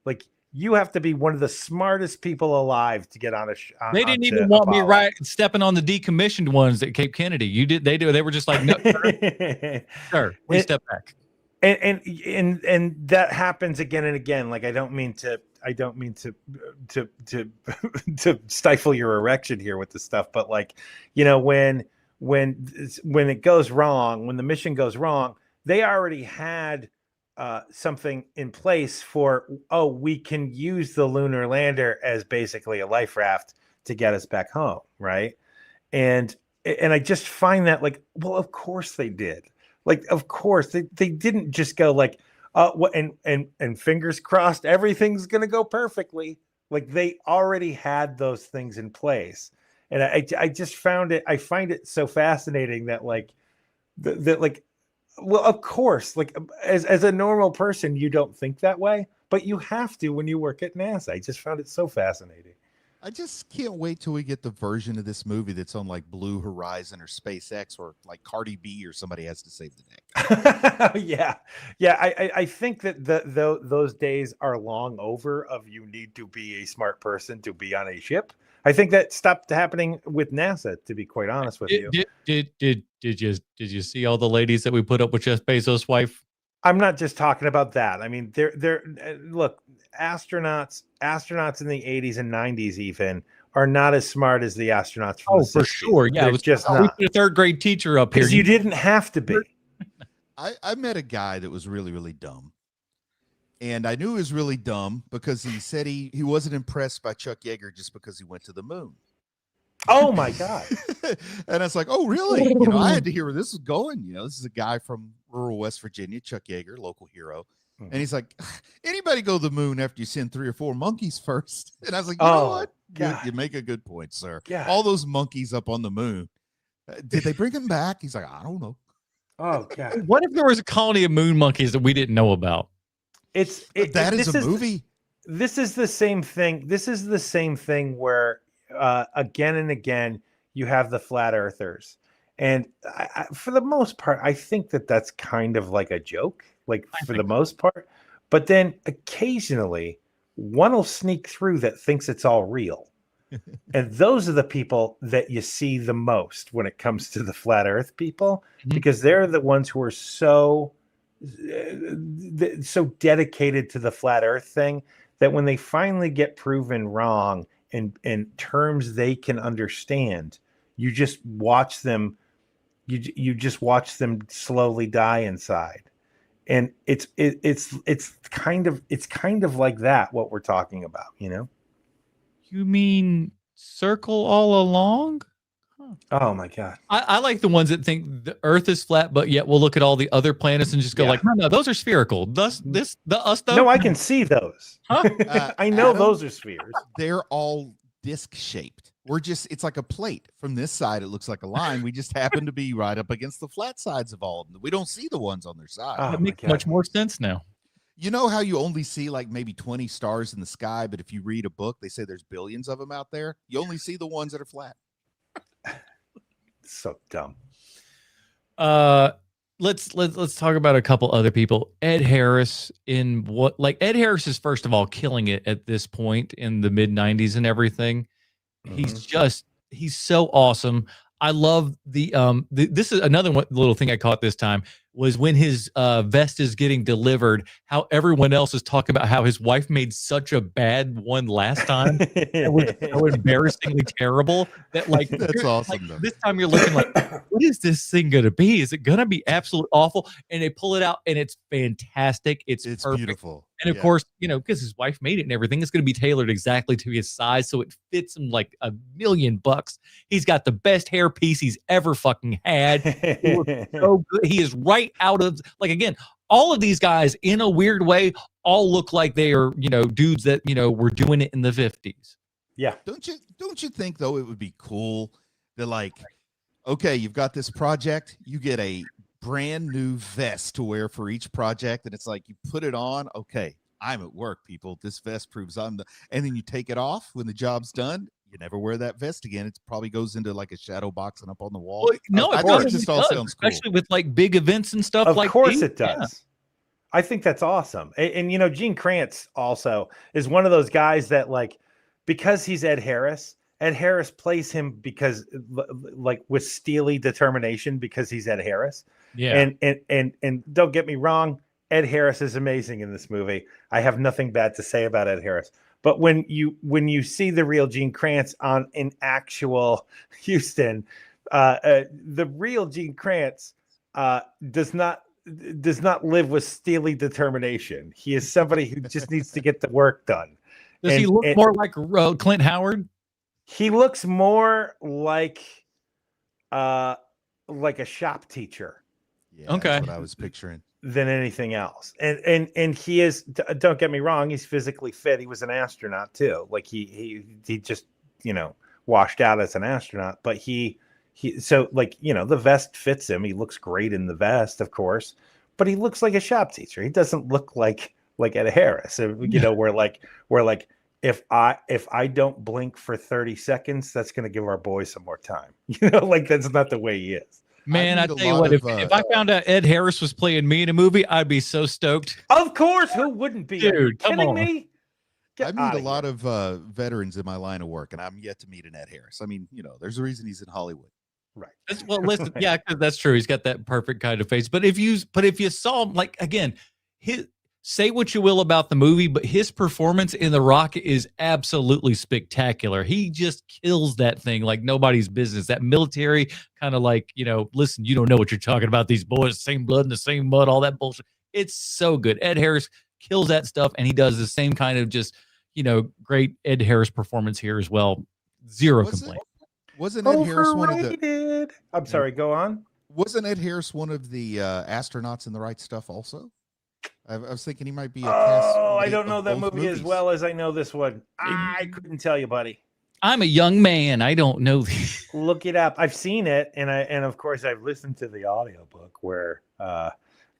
Like you have to be one of the smartest people alive to get on a. They didn't even want me stepping on the decommissioned ones at Cape Kennedy. You did. They were just like, no, sir, please step back. And that happens again and again. Like I don't mean to to stifle your erection here with the stuff, but like when it goes wrong, when the mission goes wrong, they already had something in place for, we can use the lunar lander as basically a life raft to get us back home, right? And I just find that like, well, of course they did. Like, of course they didn't just go like, what and fingers crossed, everything's gonna go perfectly. Like they already had those things in place, and I just find it so fascinating that like that like. Well, of course, like as a normal person, you don't think that way, but you have to when you work at NASA. I just found it so fascinating. I just can't wait till we get the version of this movie that's on like Blue Horizon or SpaceX or like Cardi B or somebody has to save the day. Yeah. I think that those days are long over of you need to be a smart person to be on a ship. I think that stopped happening with NASA, to be quite honest with you. Did you see all the ladies that we put up with Jeff Bezos' wife? I'm not just talking about that. I mean, they're look, astronauts in the 80s and 90s even are not as smart as the astronauts from the 60s. For sure. Yeah, it was just we put a third grade teacher up here. You didn't have to be. I met a guy that was really, really dumb. And I knew he was really dumb because he said he wasn't impressed by Chuck Yeager just because he went to the moon. Oh my God. And I was like, oh, really? I had to hear where this was going. This is a guy from rural West Virginia, Chuck Yeager, local hero. And he's like, anybody go to the moon after you send 3 or 4 monkeys first? And I was like, you know what? You make a good point, sir. Yeah. All those monkeys up on the moon. Did they bring them back? He's like, I don't know. Oh God. What if there was a colony of moon monkeys that we didn't know about? That is a movie. This is the same thing. This is the same thing where again and again you have the flat earthers, and I, for the most part, I think that that's kind of like a joke, like for the most part. But then occasionally one will sneak through that thinks it's all real, and those are the people that you see the most when it comes to the flat Earth people, because they're the ones who are so dedicated to the flat Earth thing that when they finally get proven wrong in terms they can understand, you just watch them. You just watch them slowly die inside, and it's kind of like that what we're talking about. You mean circle all along? Oh my God. I like the ones that think the Earth is flat, but yet we'll look at all the other planets and just go like, no, those are spherical. Us though. No, I can see those. Huh? I know Adam, those are spheres. They're all disc shaped. It's like a plate. From this side, it looks like a line. We just happen to be right up against the flat sides of all of them. We don't see the ones on their side. That makes much more sense now. You know how you only see like maybe 20 stars in the sky, but if you read a book, they say there's billions of them out there. You only see the ones that are flat. So dumb. Let's talk about a couple other people. Ed Harris Ed Harris is first of all killing it at this point in the mid 90s and everything. He's so awesome. I love this is another little thing I caught this time was when his vest is getting delivered, how everyone else is talking about how his wife made such a bad one last time. It was so embarrassingly terrible that that's awesome. Like, this time you're looking like, what is this thing going to be? Is it going to be absolutely awful? And they pull it out and it's fantastic. It's perfect. Beautiful. And of course, because his wife made it and everything, it's going to be tailored exactly to his size. So it fits him like $1 million. He's got the best hair piece he's ever fucking had. He looks so good. He is right out of, again, all of these guys in a weird way all look like they are, dudes that, were doing it in the 50s. Yeah. Don't you think though it would be cool to like, okay, you've got this project, you get a brand new vest to wear for each project, and it's like you put it on, okay, I'm at work, people. This vest proves and then you take it off when the job's done. You never wear that vest again. It probably goes into like a shadow box and up on the wall. Well, no, I it think it does, just all sounds cool. especially with like big events and stuff. Of like course these. it does. Yeah. I think that's awesome. And you know, Gene Kranz also is one of those guys that like, because he's Ed Harris plays him because like with steely determination because he's Ed Harris. Yeah. And don't get me wrong, Ed Harris is amazing in this movie. I have nothing bad to say about Ed Harris. But when you see the real Gene Kranz in actual Houston, the real Gene Kranz does not live with steely determination. He is somebody who just needs to get the work done. Does he look more like Clint Howard? He looks more like a shop teacher. Yeah, Okay. that's what I was picturing. Than anything else. And he is, don't get me wrong, he's physically fit. He was an astronaut too. Like he just, you know, washed out as an astronaut, but he so like, you know, the vest fits him. He looks great in the vest, of course, but he looks like a shop teacher. He doesn't look like Ed Harris. So, you know, we're like if I don't blink for 30 seconds, that's going to give our boy some more time. You know, like that's not the way he is. Man, I tell you what, if I found out Ed Harris was playing me in a movie, I'd be so stoked. Of course, who wouldn't be? Dude, Are you come kidding on. me? I meet a lot of veterans in my line of work, and I'm yet to meet an Ed Harris. I mean, you know, there's a reason he's in Hollywood. Right. Well, listen, yeah, 'cause that's true. He's got that perfect kind of face. But if you saw him, like again, say what you will about the movie, but his performance in The Rock is absolutely spectacular. He just kills that thing like nobody's business. That military kind of like, you know, listen, you don't know what you're talking about. These boys, same blood in the same mud, all that bullshit. It's so good. Ed Harris kills that stuff, and he does the same kind of just, you know, great Ed Harris performance here as well. Zero complaint. Wasn't Ed Harris one of the? I'm sorry. Go on. Wasn't Ed Harris one of the astronauts in The Right Stuff also? I was thinking he might be. I don't know that movie as well as I know this one. I couldn't tell you, buddy. I'm a young man. I don't know. Look it up. I've seen it, and of course I've listened to the audiobook where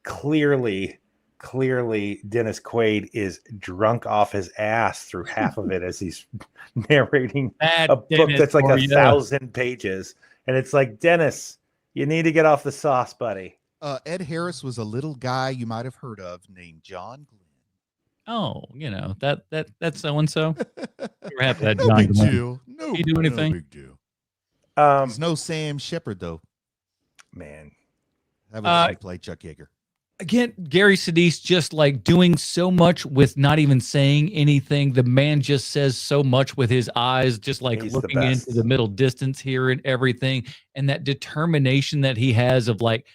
clearly Dennis Quaid is drunk off his ass through half of it as he's narrating a book that's like 1,000 pages, and it's like, Dennis, you need to get off the sauce, buddy. Ed Harris was a little guy you might have heard of named John Glenn. Oh, you know, that's so and so. We're happy that No John big Glenn. deal. No, He do anything? No big deal. He's no Sam Shepard though. Man, that was he played Chuck Yeager. Again, Gary Sinise just like doing so much with not even saying anything. The man just says so much with his eyes, just like He's looking into the middle distance here and everything. And that determination that he has of like,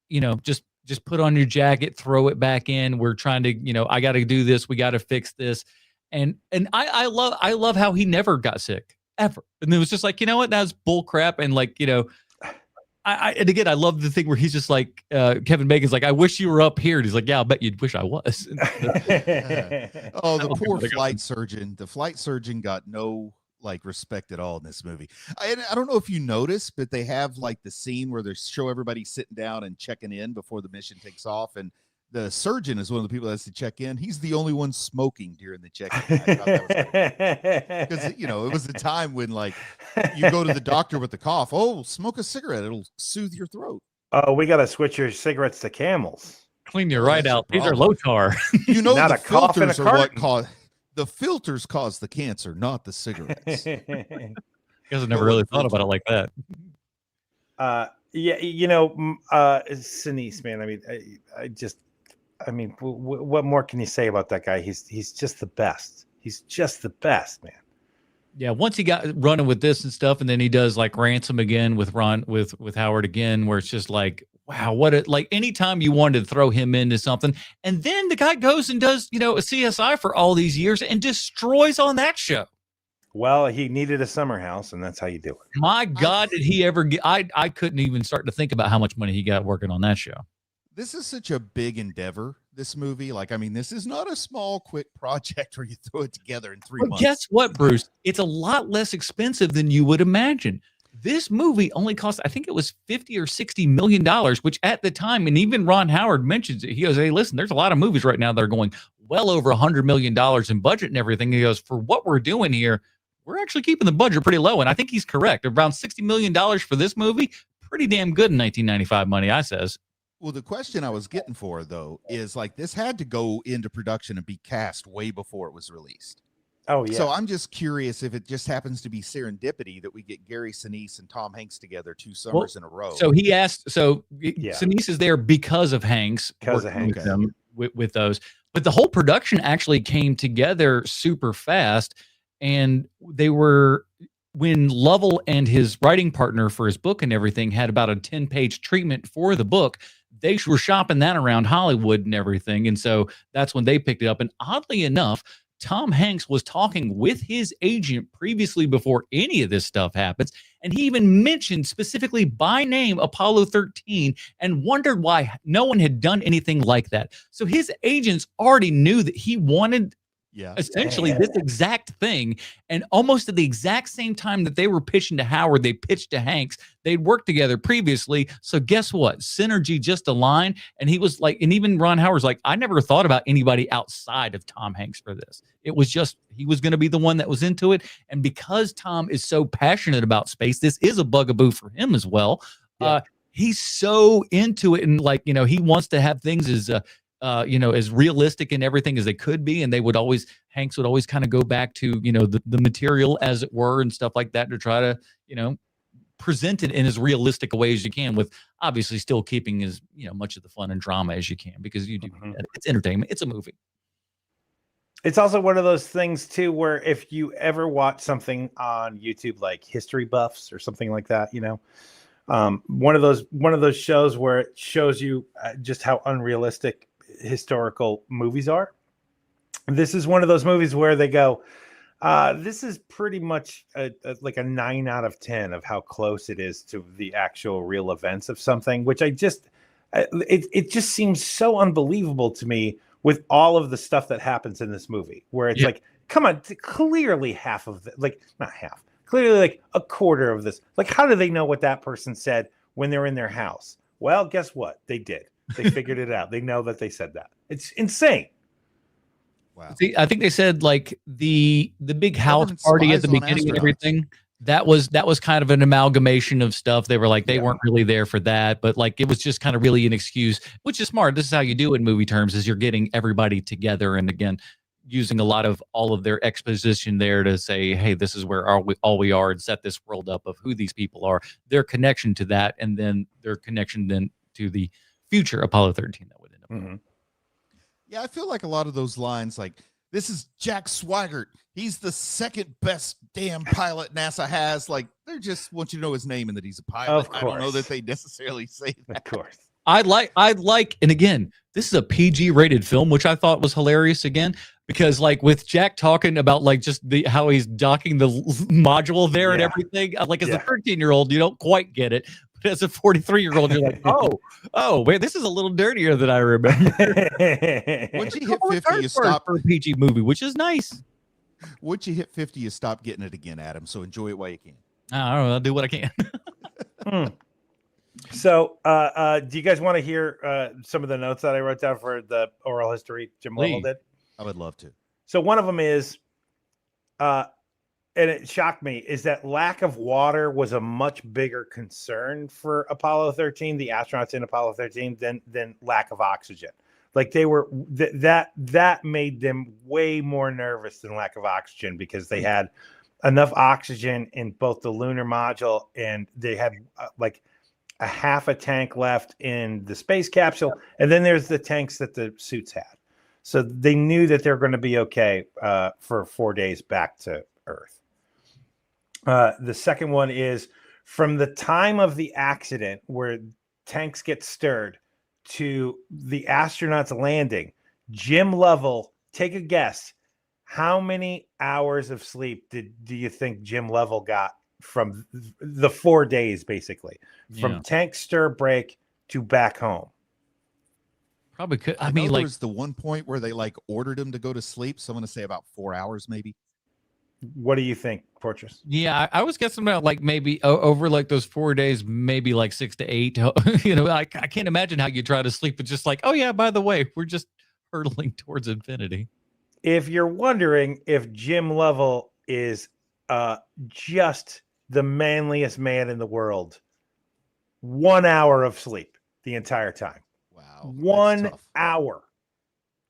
you know, just put on your jacket, throw it back in. We're trying to, you know, I got to do this. We got to fix this. And I love how he never got sick ever. And it was just like, you know what? That's bull crap. And like, you know, and again, I love the thing where he's just like, Kevin Bacon's like, I wish you were up here. And he's like, yeah, I'll bet you'd wish I was. Oh, the poor flight surgeon. The flight surgeon got no like respect at all in this movie. I don't know if you noticed, but they have like the scene where they show everybody sitting down and checking in before the mission takes off. And the surgeon is one of the people that has to check in. He's the only one smoking during the check-in. Because, you know, it was the time when like you go to the doctor with the cough. Oh, smoke a cigarette. It'll soothe your throat. Oh, we got to switch your cigarettes to Camels. Clean your right out. These are low tar. You know, Not the a cough in a filters are what carton. cause the filters cause the cancer, not the cigarettes. You guys have never really thought about it like that. Yeah, you know, Sinise, man. I mean, what more can you say about that guy? He's just the best. He's just the best, man. Yeah, once he got running with this and stuff, and then he does like Ransom again with Howard again, where it's just like, wow, like anytime you wanted to throw him into something, and then the guy goes and does, you know, a CSI for all these years and destroys on that show. Well, he needed a summer house, and that's how you do it. My God, did he ever get? I couldn't even start to think about how much money he got working on that show. This is such a big endeavor this movie? Like, I mean, this is not a small, quick project where you throw it together in 3 But months. guess what, Bruce? It's a lot less expensive than you would imagine. This movie only cost, I think it was $50 or $60 million, which at the time, and even Ron Howard mentions it. He goes, hey, listen, there's a lot of movies right now that are going well over $100 million in budget and everything. He goes, for what we're doing here, we're actually keeping the budget pretty low. And I think he's correct. Around $60 million for this movie, pretty damn good in 1995 money, I says. Well, the question I was getting for, though, is like this had to go into production and be cast way before it was released. Oh, yeah. So I'm just curious if it just happens to be serendipity that we get Gary Sinise and Tom Hanks together 2 summers in a row. So he asked, Sinise is there because of Hanks. Because of Hanks. With, them, with those. But the whole production actually came together super fast. And they were, when Lovell and his writing partner for his book and everything had about a 10-page treatment for the book, they were shopping that around Hollywood and everything. And so that's when they picked it up. And oddly enough, Tom Hanks was talking with his agent previously before any of this stuff happens. And he even mentioned specifically by name Apollo 13 and wondered why no one had done anything like that. So his agents already knew that he wanted essentially this exact thing. And almost at the exact same time that they were pitching to Howard, they pitched to Hanks. They'd worked together previously. So guess what? Synergy just aligned. And he was like, and even Ron Howard's like, I never thought about anybody outside of Tom Hanks for this. It was just, he was going to be the one that was into it. And because Tom is so passionate about space, this is a bugaboo for him as well. He's so into it. And like, you know, he wants to have things as, as realistic and everything as they could be. And Hanks would always kind of go back to, the material as it were and stuff like that to try to, present it in as realistic a way as you can, with obviously still keeping as, much of the fun and drama as you can, because you do, it's entertainment. It's a movie. It's also one of those things too, where if you ever watch something on YouTube, like History Buffs or something like that, one of those shows where it shows you just how unrealistic historical movies are. This is one of those movies where they go, this is pretty much like a 9 out of 10 of how close it is to the actual real events of something, which it just seems so unbelievable to me with all of the stuff that happens in this movie, where it's like, come on, clearly half of it, like not half, clearly like a quarter of this. Like, how do they know what that person said when they're in their house? Well, guess what? They did. They figured it out. They know that they said that. It's insane. Wow. See, I think they said like the big house party at the beginning and everything. That was kind of an amalgamation of stuff. They were like, they weren't really there for that, but like, it was just kind of really an excuse, which is smart. This is how you do it in movie terms, is you're getting everybody together. And again, using a lot of all of their exposition there to say, hey, this is where all we are, and set this world up of who these people are, their connection to that. And then their connection then to the future Apollo 13 that would end up. Mm-hmm. Yeah, I feel like a lot of those lines, like, this is Jack Swigert. He's the second best damn pilot NASA has. Like, they just want you to know his name and that he's a pilot. Of course. I don't know that they necessarily say that. Of course. I'd like, and again, this is a PG rated film, which I thought was hilarious again, because like with Jack talking about like just how he's docking the module there and everything, like as a 13-year-old, you don't quite get it. But as a 43-year-old, you're like, oh, wait, this is a little dirtier than I remember. Once you hit 50, you stop for a PG movie, which is nice. Once you hit 50, you stop getting it again, Adam. So enjoy it while you can. I don't know. I'll do what I can. So, do you guys want to hear some of the notes that I wrote down for the oral history Jim Lovell did? I would love to. So one of them is, and it shocked me, is that lack of water was a much bigger concern for Apollo 13, the astronauts in Apollo 13, than lack of oxygen. Like they were that made them way more nervous than lack of oxygen, because they had enough oxygen in both the lunar module, and they had like a half a tank left in the space capsule, and then there's the tanks that the suits had. So they knew that they're going to be okay for 4 days back to Earth. The second one is, from the time of the accident where tanks get stirred to the astronauts landing, Jim Lovell, take a guess. How many hours of sleep do you think Jim Lovell got from the 4 days, basically, from tank stir break to back home? Probably could. I I know mean, there like, was the one point where they like ordered him to go to sleep. So I'm going to say about 4 hours, maybe. What do you think, Fortress? yeah, I was guessing about like maybe over like those 4 days, maybe like 6 to 8. You know, I can't imagine how you try to sleep. It's just like, oh yeah, by the way, we're just hurtling towards infinity. If you're wondering if Jim Lovell is just the manliest man in the world, 1 hour of sleep the entire time. Wow. 1 hour.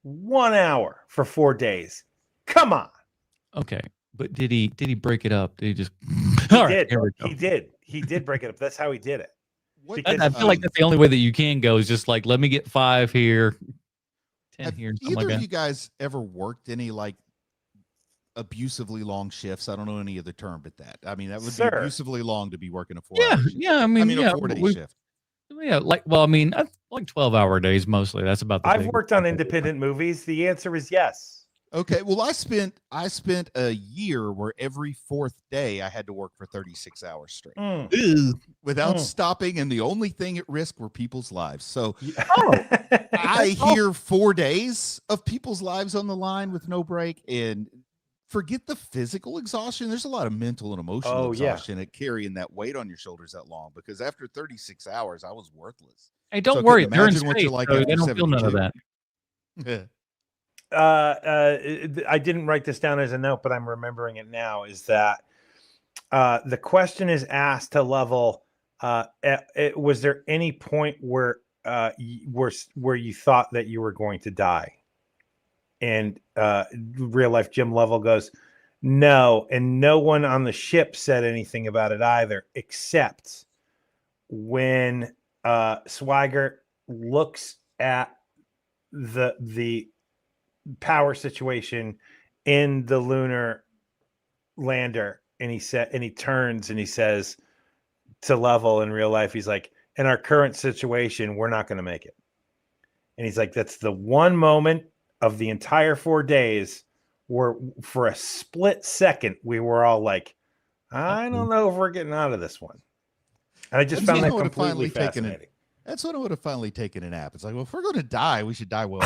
1 hour for 4 days. Come on. Okay, but did he break it up? Did he just? He All right, did. here we go. He did break it up. That's how he did it. What, Because I feel like that's the only way that you can go is just like, let me get 5 here, 10 have here, something either like of that. you guys ever worked any like abusively long shifts? I don't know any other term but that. I mean, that would be abusively long to be working a 4-hour shift. Yeah. I mean, a 4-day shift. Yeah, like, well, I mean, like 12-hour days mostly. That's about the I've big- worked on independent movies. The answer is yes. Okay, well, I spent a year where every 4th day I had to work for 36 hours straight without stopping, and the only thing at risk were people's lives. So I hear 4 days of people's lives on the line with no break, and forget the physical exhaustion. There's a lot of mental and emotional exhaustion at carrying that weight on your shoulders that long, because after 36 hours, I was worthless. Hey, don't So I worry. couldn't They're in imagine what space, you're like so after they don't feel none of 72. that. I didn't write this down as a note, but I'm remembering it now. Is that the question is asked to Lovell? Was there any point where where you thought that you were going to die? And real life Jim Lovell goes, no, and no one on the ship said anything about it either, except when Swigert looks at the power situation in the lunar lander, and he turns and he says to Lovell in real life, he's like, in our current situation, we're not going to make it. And he's like, that's the one moment of the entire 4 days where for a split second we were all like, I don't know if we're getting out of this one. And I just found that completely fascinating. That's when I would have finally taken a nap. It's like, well, if we're going to die, we should die well.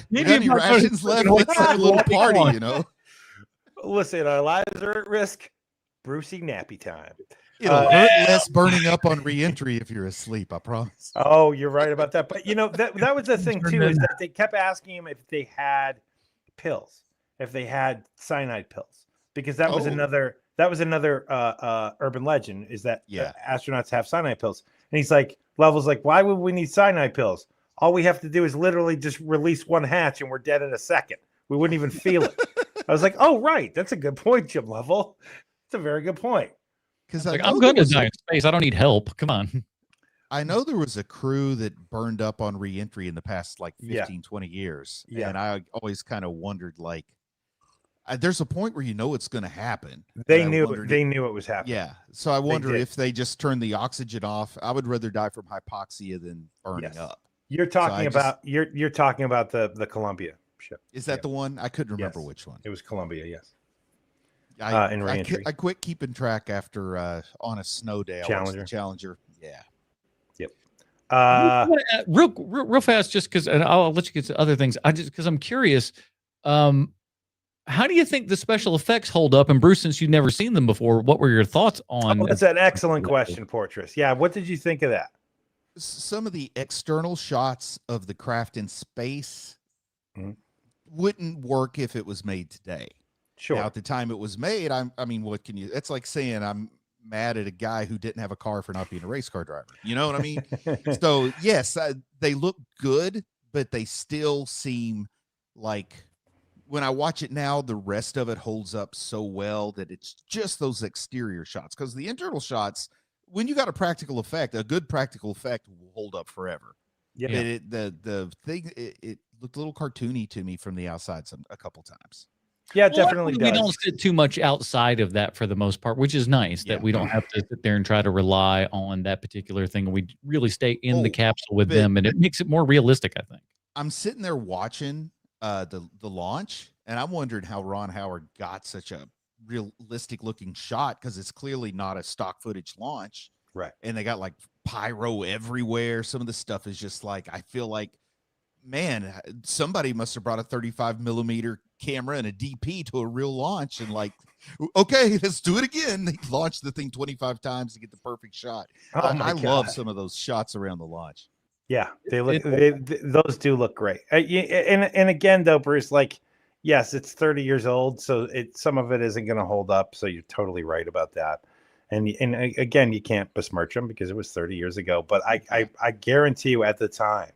We got any rations left? Let's have a little party, you know? Listen, our lives are at risk. Brucey nappy time. It'll hurt less burning up on re-entry if you're asleep, I promise. Oh, you're right about that. But, you know, that was the thing, too, is that they kept asking him if they had pills, if they had cyanide pills, because that was another urban legend, is that astronauts have cyanide pills. And he's like, Lovell's like, why would we need cyanide pills? All we have to do is literally just release one hatch and we're dead in a second. We wouldn't even feel it. I was like, oh, right. That's a good point, Jim Lovell. It's a very good point. Because like, I'm going to die in space. I don't need help. Come on. I know there was a crew that burned up on re-entry in the past like 15, 20 years. Yeah. And I always kind of wondered, like, there's a point where you know it's going to happen. They knew it was happening. Yeah. So I wonder if they just turned the oxygen off. I would rather die from hypoxia than burning up. You're talking about you're talking about the Columbia ship. Is that the one? I couldn't remember which one. It was Columbia, yes. In re-entry. I quit keeping track after on a snow day. Challenger. I watched the Challenger. Yeah. Yep. Real fast, just because, and I'll let you get to other things. Because I'm curious. How do you think the special effects hold up? And Bruce, since you've never seen them before, what were your thoughts on? That's an excellent question, Portress. Yeah, what did you think of that? Some of the external shots of the craft in space wouldn't work if it was made today. Sure. Now, at the time it was made, I mean, what can you? It's like saying I'm mad at a guy who didn't have a car for not being a race car driver. You know what I mean? So yes, they look good, but they still seem like, when I watch it now, the rest of it holds up so well that it's just those exterior shots. Because the internal shots, when you got a practical effect, a good practical effect will hold up forever. Yeah. The thing, it looked a little cartoony to me from the outside a couple times. Yeah, it definitely does. We don't sit too much outside of that for the most part, which is nice that we don't have to sit there and try to rely on that particular thing. We really stay in the capsule with them, and it makes it more realistic, I think. I'm sitting there watching the launch, and I'm wondering how Ron Howard got such a realistic looking shot, because it's clearly not a stock footage launch, right? And they got like pyro everywhere. Some of the stuff is just like, I feel like, man, somebody must have brought a 35 millimeter camera and a DP to a real launch and like, okay, let's do it again. They launched the thing 25 times to get the perfect shot. I love some of those shots around the launch. Yeah, they look. Those do look great. And again, though, Bruce, like, yes, it's 30 years old, so some of it isn't going to hold up. So you're totally right about that. And again, you can't besmirch them because it was 30 years ago. But I guarantee you, at the time,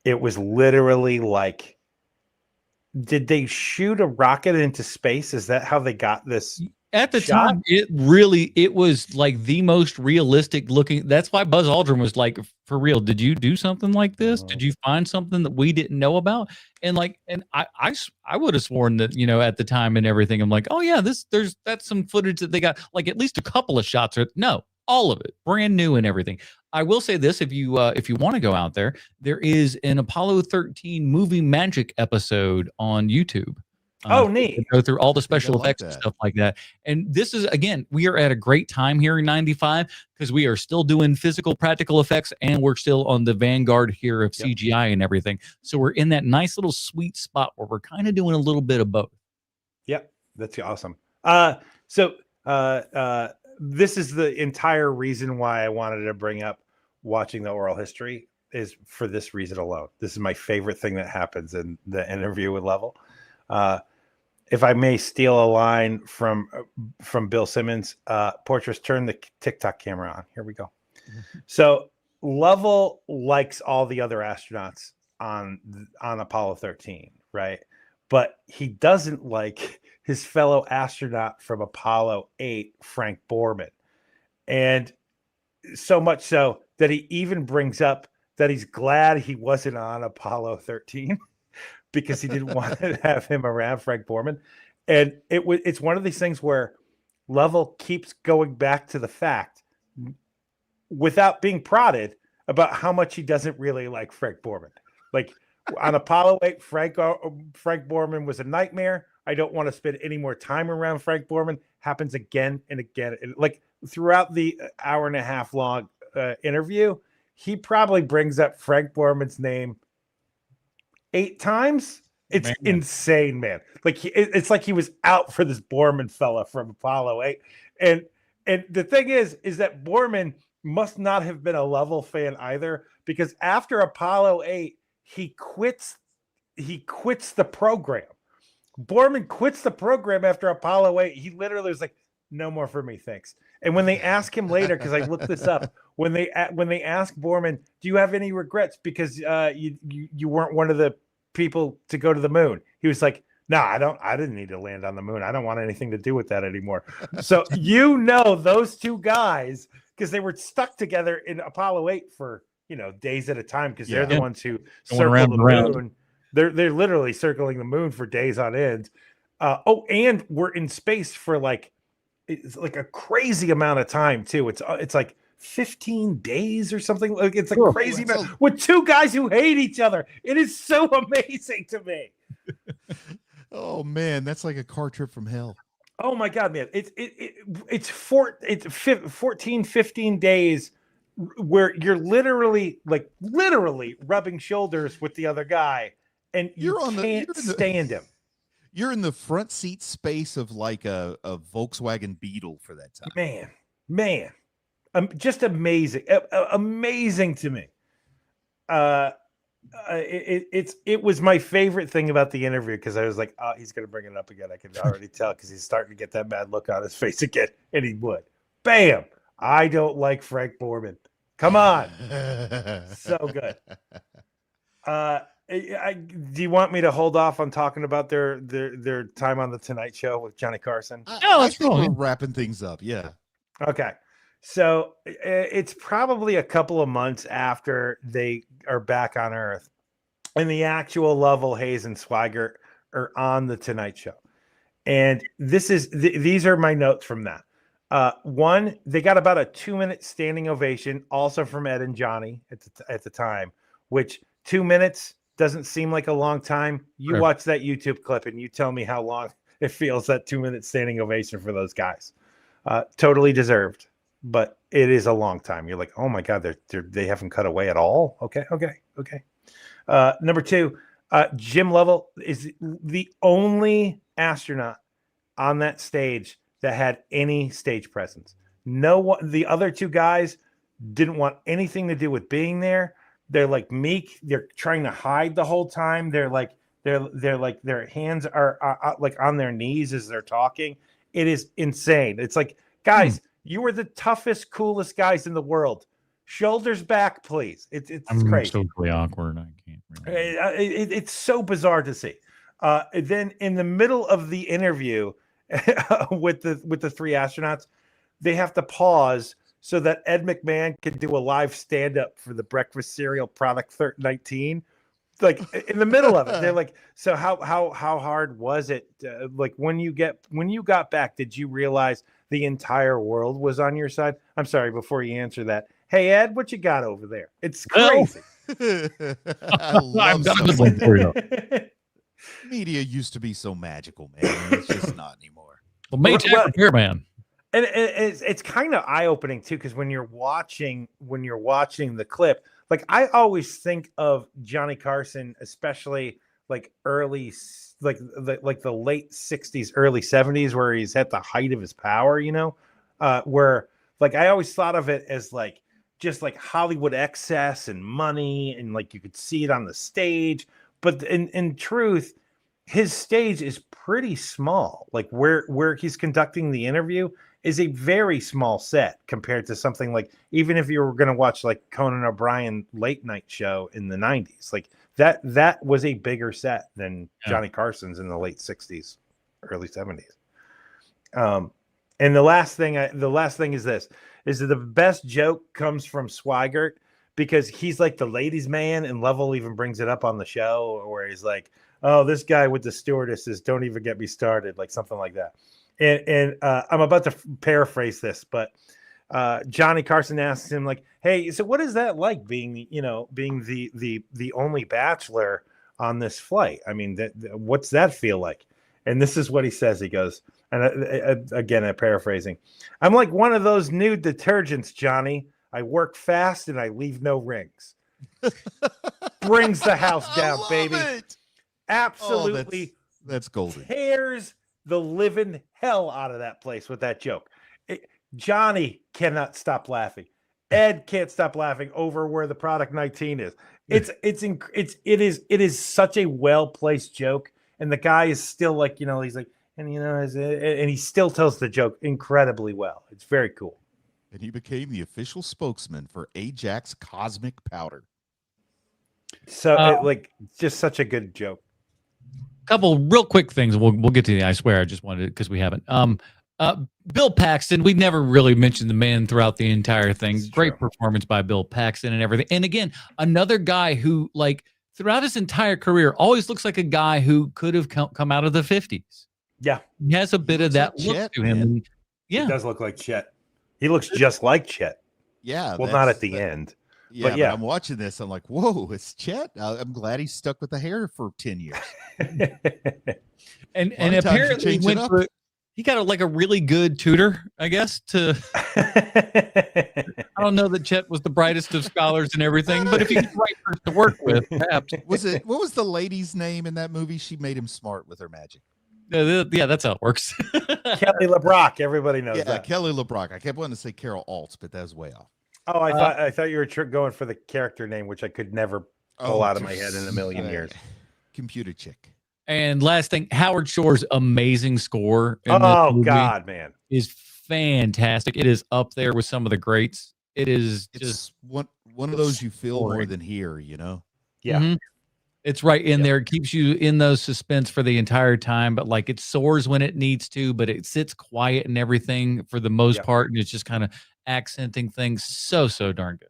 it was literally like, did they shoot a rocket into space? Is that how they got this? At the shot? time, it was like the most realistic looking. That's why Buzz Aldrin was like, for real, did you do something like this? Did you find something that we didn't know about? And I would have sworn that, at the time and everything, I'm like, oh yeah, that's some footage that they got, like at least a couple of shots. No, all of it, brand new and everything. I will say this, if you want to go out there is an Apollo 13 movie magic episode on YouTube. Neat. Go through all the special like effects and stuff like that. And this is, again, we are at a great time here in 95 because we are still doing physical practical effects and we're still on the vanguard here of CGI and everything. So we're in that nice little sweet spot where we're kind of doing a little bit of both. Yep. That's awesome. This is the entire reason why I wanted to bring up watching the oral history, is for this reason alone. This is my favorite thing that happens in the interview with Lovell. If I may steal a line from Bill Simmons, Portress, turn the TikTok camera on. Here we go. So Lovell likes all the other astronauts on Apollo 13, right? But he doesn't like his fellow astronaut from Apollo 8, Frank Borman. And so much so that he even brings up that he's glad he wasn't on Apollo 13 because he didn't want to have him around, Frank Borman. And it's one of these things where Lovell keeps going back to the fact, without being prodded, about how much he doesn't really like Frank Borman. Like, on Apollo 8, Frank Borman was a nightmare. I don't want to spend any more time around Frank Borman. Happens again and again. And like throughout the hour and a half long interview, he probably brings up Frank Borman's name 8 times. It's insane, man. Like it's like he was out for this Borman fella from Apollo 8. And the thing is that Borman must not have been a Lovell fan either, because after Apollo 8, he quits the program. Borman quits the program after Apollo 8. He literally was like, no more for me, thanks. And when they ask him later, because I looked this up, when they ask Borman, do you have any regrets because you weren't one of the people to go to the moon? He was like, no, I didn't need to land on the moon. I don't want anything to do with that anymore. So those two guys, because they were stuck together in Apollo 8 for days at a time, because they're the ones who circle the moon. They're literally circling the moon for days on end. And we're in space for it's like a crazy amount of time too. It's like 15 days or something. Like it's a crazy amount with two guys who hate each other. It is so amazing to me. Oh man, that's like a car trip from hell. Oh my God, man. It's 14, 15 days where you're literally rubbing shoulders with the other guy, and you can't stand him. You're in the front seat space of like a Volkswagen Beetle for that time. Man, just amazing, amazing to me. It was my favorite thing about the interview, because I was like, oh, he's gonna bring it up again. I can already tell, because he's starting to get that mad look on his face again, and he would. Bam! I don't like Frank Borman. Come on, so good. Do you want me to hold off on talking about their time on the Tonight Show with Johnny Carson? I think we're wrapping things up. Yeah. Okay. So it's probably a couple of months after they are back on Earth, and the actual Lovell, Hayes, and Swigert are on the Tonight Show. And these are my notes from that. One, they got about a 2-minute standing ovation, also from Ed and Johnny at the time, which 2 minutes doesn't seem like a long time. You watch that YouTube clip and you tell me how long it feels, that 2-minute standing ovation for those guys. Totally deserved. But it is a long time. You're like, oh my God, they haven't cut away at all. Okay. Number 2, Jim Lovell is the only astronaut on that stage that had any stage presence. No one, the other 2 guys didn't want anything to do with being there. They're like meek. They're trying to hide the whole time. They're like their hands are like on their knees as they're talking. It is insane. It's like, guys, you were the toughest, coolest guys in the world. Shoulders back, please. It's crazy. Socially awkward. I can't. Really. It's so bizarre to see. Then in the middle of the interview with the 3 astronauts, they have to pause so that Ed McMahon can do a live stand-up for the breakfast cereal product 19. Like in the middle of it, they're like, so how hard was it? Like when you got back, did you realize the entire world was on your side? I'm sorry, before you answer that. Hey Ed, what you got over there? It's crazy. I love stuff like that. Media used to be so magical, man. It's just not anymore. Well, Maytag repairman. And it's kind of eye-opening too, because when you're watching the clip, like I always think of Johnny Carson, especially like early, like the late 60s, early 70s, where he's at the height of his power, where like I always thought of it as like just like Hollywood excess and money, and like you could see it on the stage. But in truth, his stage is pretty small. Like where he's conducting the interview is a very small set compared to something like, even if you were going to watch like Conan O'Brien late night show in the 90s, like that was a bigger set than Johnny Carson's in the late 60s, early 70s. And the last thing is this, is that the best joke comes from Swigert, because he's like the ladies' man, and Lovell even brings it up on the show where he's like, oh, this guy with the stewardesses, don't even get me started, like something like that. And I'm about to paraphrase this, but Johnny Carson asks him like, hey, so what is that like being the only bachelor on this flight? I mean, what's that feel like? And this is what he says. He goes, and again, I'm paraphrasing, I'm like one of those nude detergents, Johnny. I work fast and I leave no rings. Brings the house down, baby. It. Absolutely. That's golden. Tears the living hell out of that place with that joke. Johnny cannot stop laughing. Ed can't stop laughing over where the product 19 is. It is such a well-placed joke, and the guy is still like, he's like, and he still tells the joke incredibly well. It's very cool. And he became the official spokesman for Ajax Cosmic Powder. So like just such a good joke. Couple real quick things. We'll get to the. I swear, I just wanted because we haven't. Bill Paxton. We've never really mentioned the man throughout the entire thing. It's Great true. performance by Bill Paxton and everything. And again, another guy who, like, throughout his entire career, always looks like a guy who could have come out of the 50s. Yeah, he has a bit of that look Chet, to him. man. He does look like Chet. He looks just like Chet. Yeah. Well, not at the end. Yeah, but yeah. I'm watching this. I'm like, whoa, it's Chet. I'm glad he's stuck with the hair for 10 years. and apparently he got a really good tutor, I guess. I don't know that Chet was the brightest of scholars and everything, but if he's the right person to work with, perhaps. What was the lady's name in that movie? She made him smart with her magic. Yeah, that's how it works. Kelly LeBrock, everybody knows that. Kelly LeBrock. I kept wanting to say Carol Altz, but that was way off. Oh, I thought you were going for the character name, which I could never pull out of my head in a million years. Computer chick. And last thing, Howard Shore's amazing score. Oh God, man, is fantastic. It is up there with some of the greats. It's just one of those you feel more than hear. Yeah. Mm-hmm. It's right in there. It keeps you in those suspense for the entire time, but like it soars when it needs to, but it sits quiet and everything for the most part. And it's just kind of accenting things so darn good.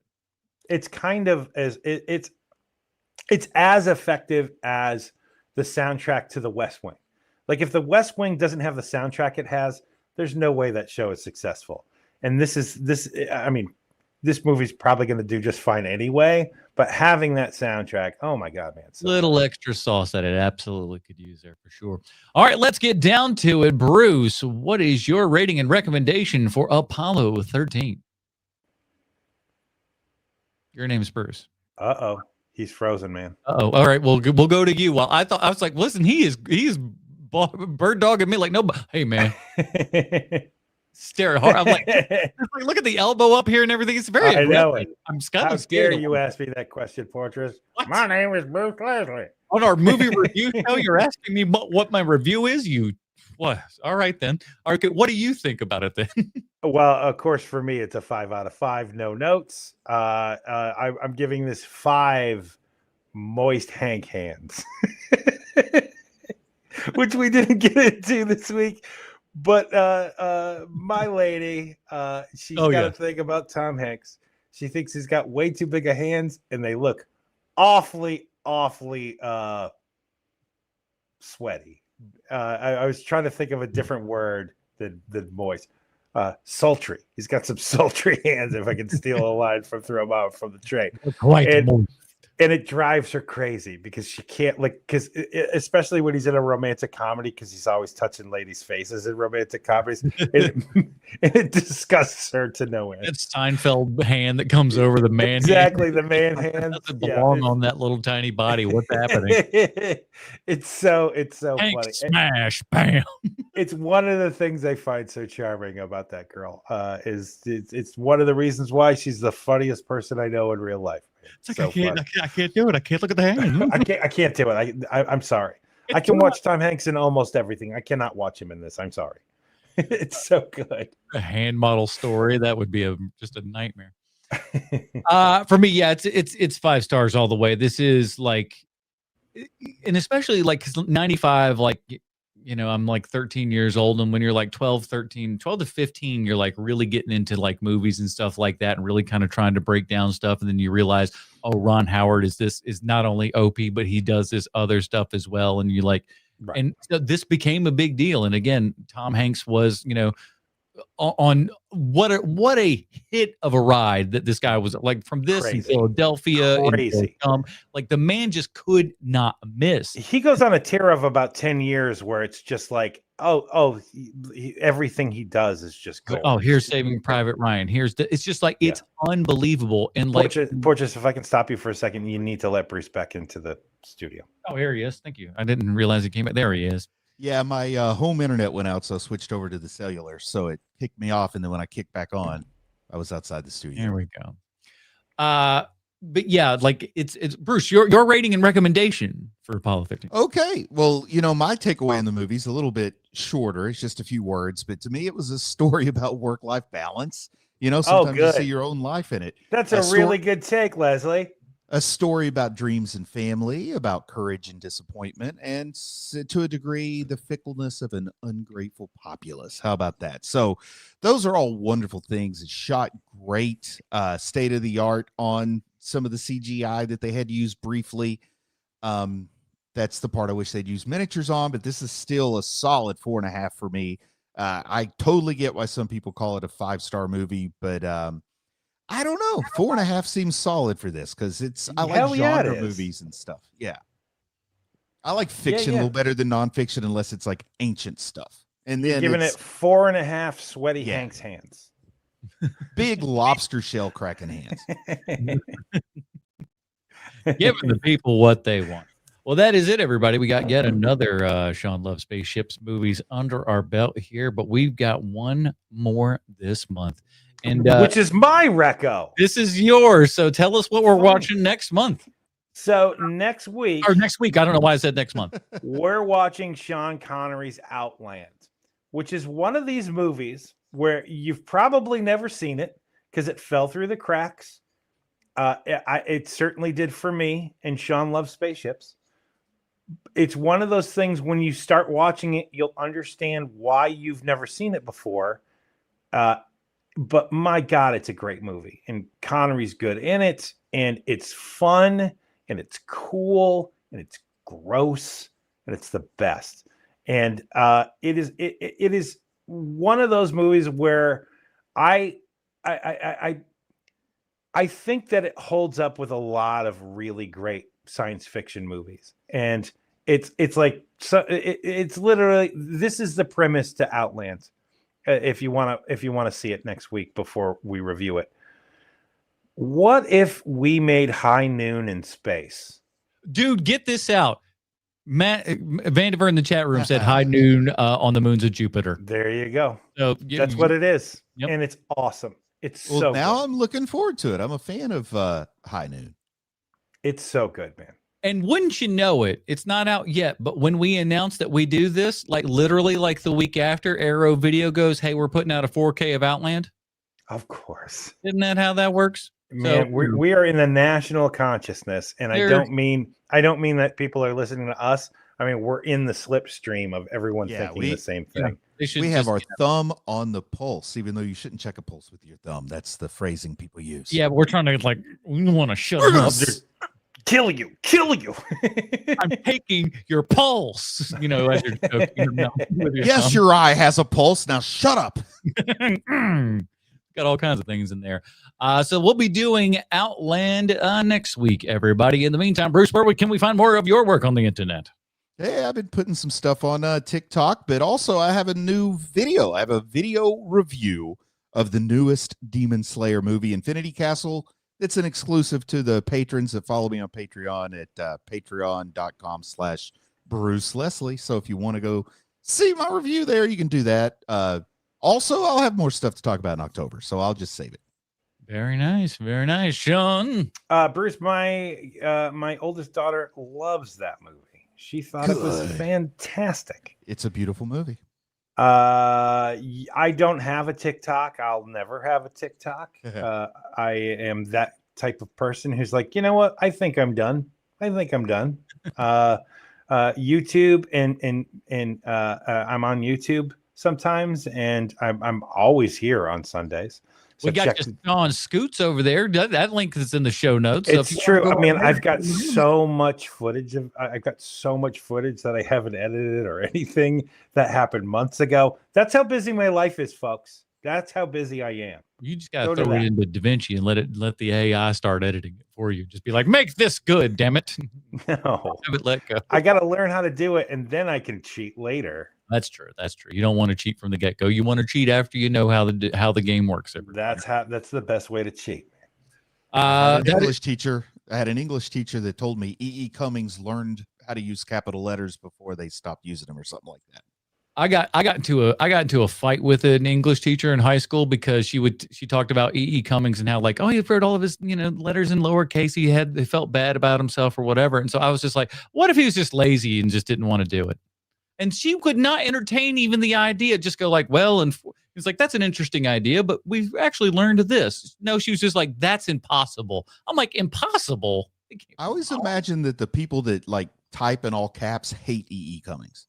It's kind of it's as effective as the soundtrack to the West Wing. Like if the West Wing doesn't have the soundtrack it has, there's no way that show is successful. And this movie's probably going to do just fine anyway, but having that soundtrack, oh my God, man. Little extra sauce that it absolutely could use there for sure. All right, let's get down to it. Bruce, what is your rating and recommendation for Apollo 13? Your name is Bruce. Uh-oh. He's frozen, man. Oh, all right. We'll go to you. Well, I was like, listen, he's bird dogging me like no. Hey, man, stare hard. I'm like, look at the elbow up here and everything. It's very. I know it. I'm kind How of scared. dare you ask me that question, Fortress? What? My name is Bruce Leslie. On our movie review show, you're asking me what my review is. You what? All right then. Okay, what do you think about it then? Well, of course, for me, it's a 5 out of 5. No notes. I'm giving this 5 moist Hank hands, which we didn't get into this week. But my lady, she's got to think about Tom Hanks. She thinks he's got way too big of hands, and they look awfully sweaty. I was trying to think of a different word than moist. Sultry. He's got some sultry hands. If I can steal a line from the tray, and it drives her crazy because she can't especially when he's in a romantic comedy, because he's always touching ladies' faces in romantic comedies. It disgusts her to no end. That Seinfeld hand that comes over the man. Exactly, the man hand doesn't belong on that little tiny body. What's happening? It's so Hank funny. Smash, bam. It's one of the things I find so charming about that girl. It's one of the reasons why she's the funniest person I know in real life. It's like I can't do it. I can't look at the hand. I can't do it. I'm sorry. I can watch Tom Hanks in almost everything. I cannot watch him in this. I'm sorry. It's so good. A hand model story, that would be just a nightmare. For me, yeah, it's 5 stars all the way. This is like, and especially like, because 95, like, you know, I'm like 13 years old, and when you're like 12 to 15, you're like really getting into like movies and stuff like that, and really kind of trying to break down stuff, and then you realize, oh, Ron Howard is not only OP, but he does this other stuff as well, and you like, right. And so this became a big deal. And again, Tom Hanks was, you know, on what a hit of a ride that this guy was, like, from this in Philadelphia, crazy. Like the man just could not miss. He goes on a tear of about 10 years where it's just like, everything he does is just gold. Oh, here's Saving Private Ryan. It's just like, it's unbelievable. And like, Porches, if I can stop you for a second, you need to let Bruce back into the studio. Oh, here he is. Thank you. I didn't realize he came back. There he is. Yeah, my home internet went out, so I switched over to the cellular. So it kicked me off, and then when I kicked back on, I was outside the studio. There we go. But yeah, like it's Bruce, your rating and recommendation for Apollo 15. Okay, well, you know, my takeaway in the movie is a little bit shorter. It's just a few words, but to me, it was a story about work-life balance. You know, sometimes you see your own life in it. That's a really good take, Leslie. A story about dreams and family, about courage and disappointment, and to a degree, the fickleness of an ungrateful populace. How about that? So those are all wonderful things. It's shot great, state of the art on some of the CGI that they had to use briefly. That's the part I wish they'd use miniatures on, but this is still a solid 4.5 for me. I totally get why some people call it a 5-star movie, but I don't know. 4.5 seems solid for this, because I like genre movies and stuff. Yeah. I like fiction a little better than nonfiction, unless it's like ancient stuff. And then giving it 4.5 sweaty Hank's hands. Big lobster shell cracking hands. Giving the people what they want. Well, that is it, everybody. We got yet another Sean Loves Spaceships movies under our belt here, but we've got one more this month. And which is my reco. This is yours. So tell us what we're watching next month. So next week. Or next week. I don't know why I said next month. We're watching Sean Connery's Outland, which is one of these movies where you've probably never seen it because it fell through the cracks. It certainly did for me, and Sean Loves Spaceships. It's one of those things, when you start watching it, you'll understand why you've never seen it before. But my God, it's a great movie, and Connery's good in it, and it's fun, and it's cool, and it's gross, and it's the best. And it is one of those movies where I think that it holds up with a lot of really great science fiction movies, and it's like, so it's literally, this is the premise to Outland. If you want to see it next week before we review it, What if we made high noon in space? Dude, get this out. Matt Vandiver in the chat room said high noon on the moons of Jupiter. There you go. So That's what it is. Yep. And it's awesome. It's Well, so now good. I'm looking forward to it. I'm a fan of High Noon. It's so good, man. And wouldn't you know it, it's not out yet, but when we announce that we do this, like literally like the week after, Arrow Video goes, hey, we're putting out a 4K of Outland. Of course. Isn't that how that works? Man, we are in the national consciousness, and I don't mean that people are listening to us. I mean, we're in the slipstream of everyone thinking the same thing. We have our thumb on the pulse, even though you shouldn't check a pulse with your thumb. That's the phrasing people use. Yeah, we're trying to we want to shut up. Kill you. I'm taking your pulse. As you're joking with your Yes, thumb. your eye has a pulse. Now shut up. Got all kinds of things in there. So we'll be doing Outland next week, everybody. In the meantime, Bruce, where can we find more of your work on the internet? Hey, I've been putting some stuff on TikTok, but also I have a new video. I have a video review of the newest Demon Slayer movie, Infinity Castle. It's an exclusive to the patrons that follow me on Patreon at patreon.com/Bruce Leslie. So if you want to go see my review there, you can do that. Also, I'll have more stuff to talk about in October, so I'll just save it. Very nice. Very nice. Sean? Bruce, my oldest daughter loves that movie. She thought it was fantastic. It's a beautiful movie. I don't have a TikTok. I'll never have a TikTok. I am that type of person who's like, you know what? I think I'm done. YouTube and I'm on YouTube sometimes, and I'm always here on Sundays. So we got Sean Scoots over there. That link is in the show notes. So it's true. I mean, I've got so much footage that I haven't edited or anything that happened months ago. That's how busy my life is, folks. That's how busy I am. You just got to throw it into DaVinci and let the AI start editing it for you. Just be like, make this good, damn it. No, have it let go. I got to learn how to do it, and then I can cheat later. That's true. You don't want to cheat from the get-go. You want to cheat after you know how the game works. That's the best way to cheat. I had an English teacher that told me E.E. Cummings learned how to use capital letters before they stopped using them or something like that. I got into a fight with an English teacher in high school because she talked about E.E. Cummings and how you've heard all of his letters in lowercase. He felt bad about himself or whatever, and so I was just like, what if he was just lazy and just didn't want to do it? And she could not entertain even the idea. Just go like, well, and he's like, that's an interesting idea, but we've actually learned this. No, she was just like, that's impossible. I'm like, impossible. I always imagine that the people that type in all caps hate E.E. Cummings.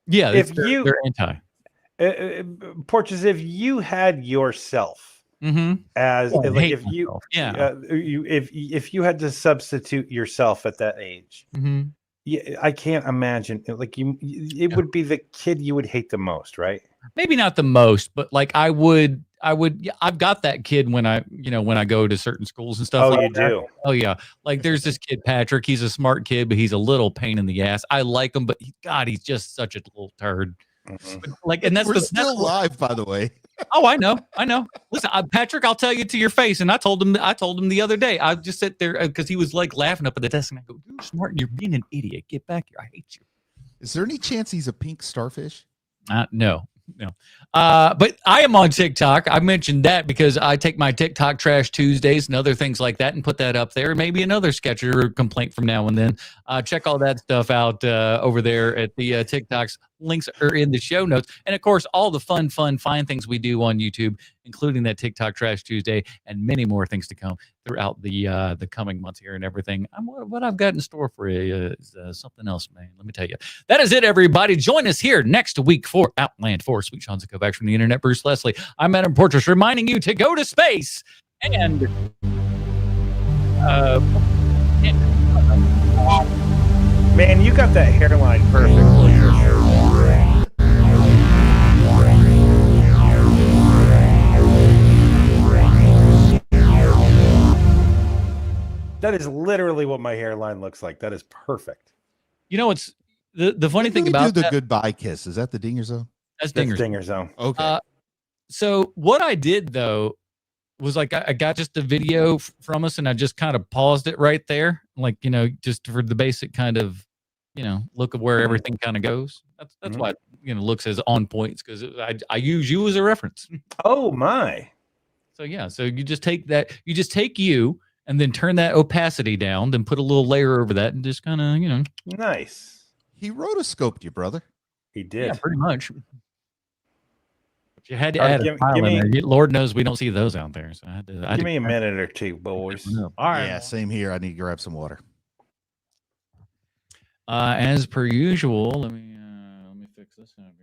Yeah, they're anti. Porches, if you had yourself as if you had to substitute yourself at that age. Yeah, I can't imagine it would be the kid you would hate the most, right? Maybe not the most, but I've got that kid when I go to certain schools and stuff. Oh, you do? Oh yeah. There's this kid, Patrick. He's a smart kid, but he's a little pain in the ass. I like him, but he's just such a little turd. And that's still live, by the way. Oh, I know. Listen, Patrick, I'll tell you to your face. And I told him the other day. I just sit there because he was laughing up at the desk, and I go, "You're smart. And you're being an idiot. Get back here. I hate you." Is there any chance he's a pink starfish? No. But I am on TikTok. I mentioned that because I take my TikTok trash Tuesdays and other things like that and put that up there. Maybe another sketch or complaint from now and then. Check all that stuff out over there at the TikToks. Links are in the show notes. And of course, all the fun things we do on YouTube, including that TikTok Trash Tuesday and many more things to come throughout the coming months here and everything. What I've got in store for you is something else, man. Let me tell you. That is it, everybody. Join us here next week for Outland for Sweet Sean's Kovacs from the internet. Bruce Leslie. I'm Adam Portress, reminding you to go to space and man, you got that hairline perfect. That is literally what my hairline looks like. That is perfect. It's the funny thing about the goodbye kiss. Is that the Dinger Zone? That's Dinger Zone. Okay. So what I did though, was like, I got just a video from us and I just kind of paused it right there. Like, just for the basic kind of, look of where everything kind of goes. That's why, looks as on points, because I use you as a reference. Oh my. So yeah, so you just take you and then turn that opacity down, then put a little layer over that and just kind of, Nice. He rotoscoped you, brother. He did. Yeah, pretty much. If you had to All right, add a file in there, Lord knows we don't see those out there. So give me a minute or two, boys. All right. Yeah, same here. I need to grab some water. As per usual, let me fix this out here.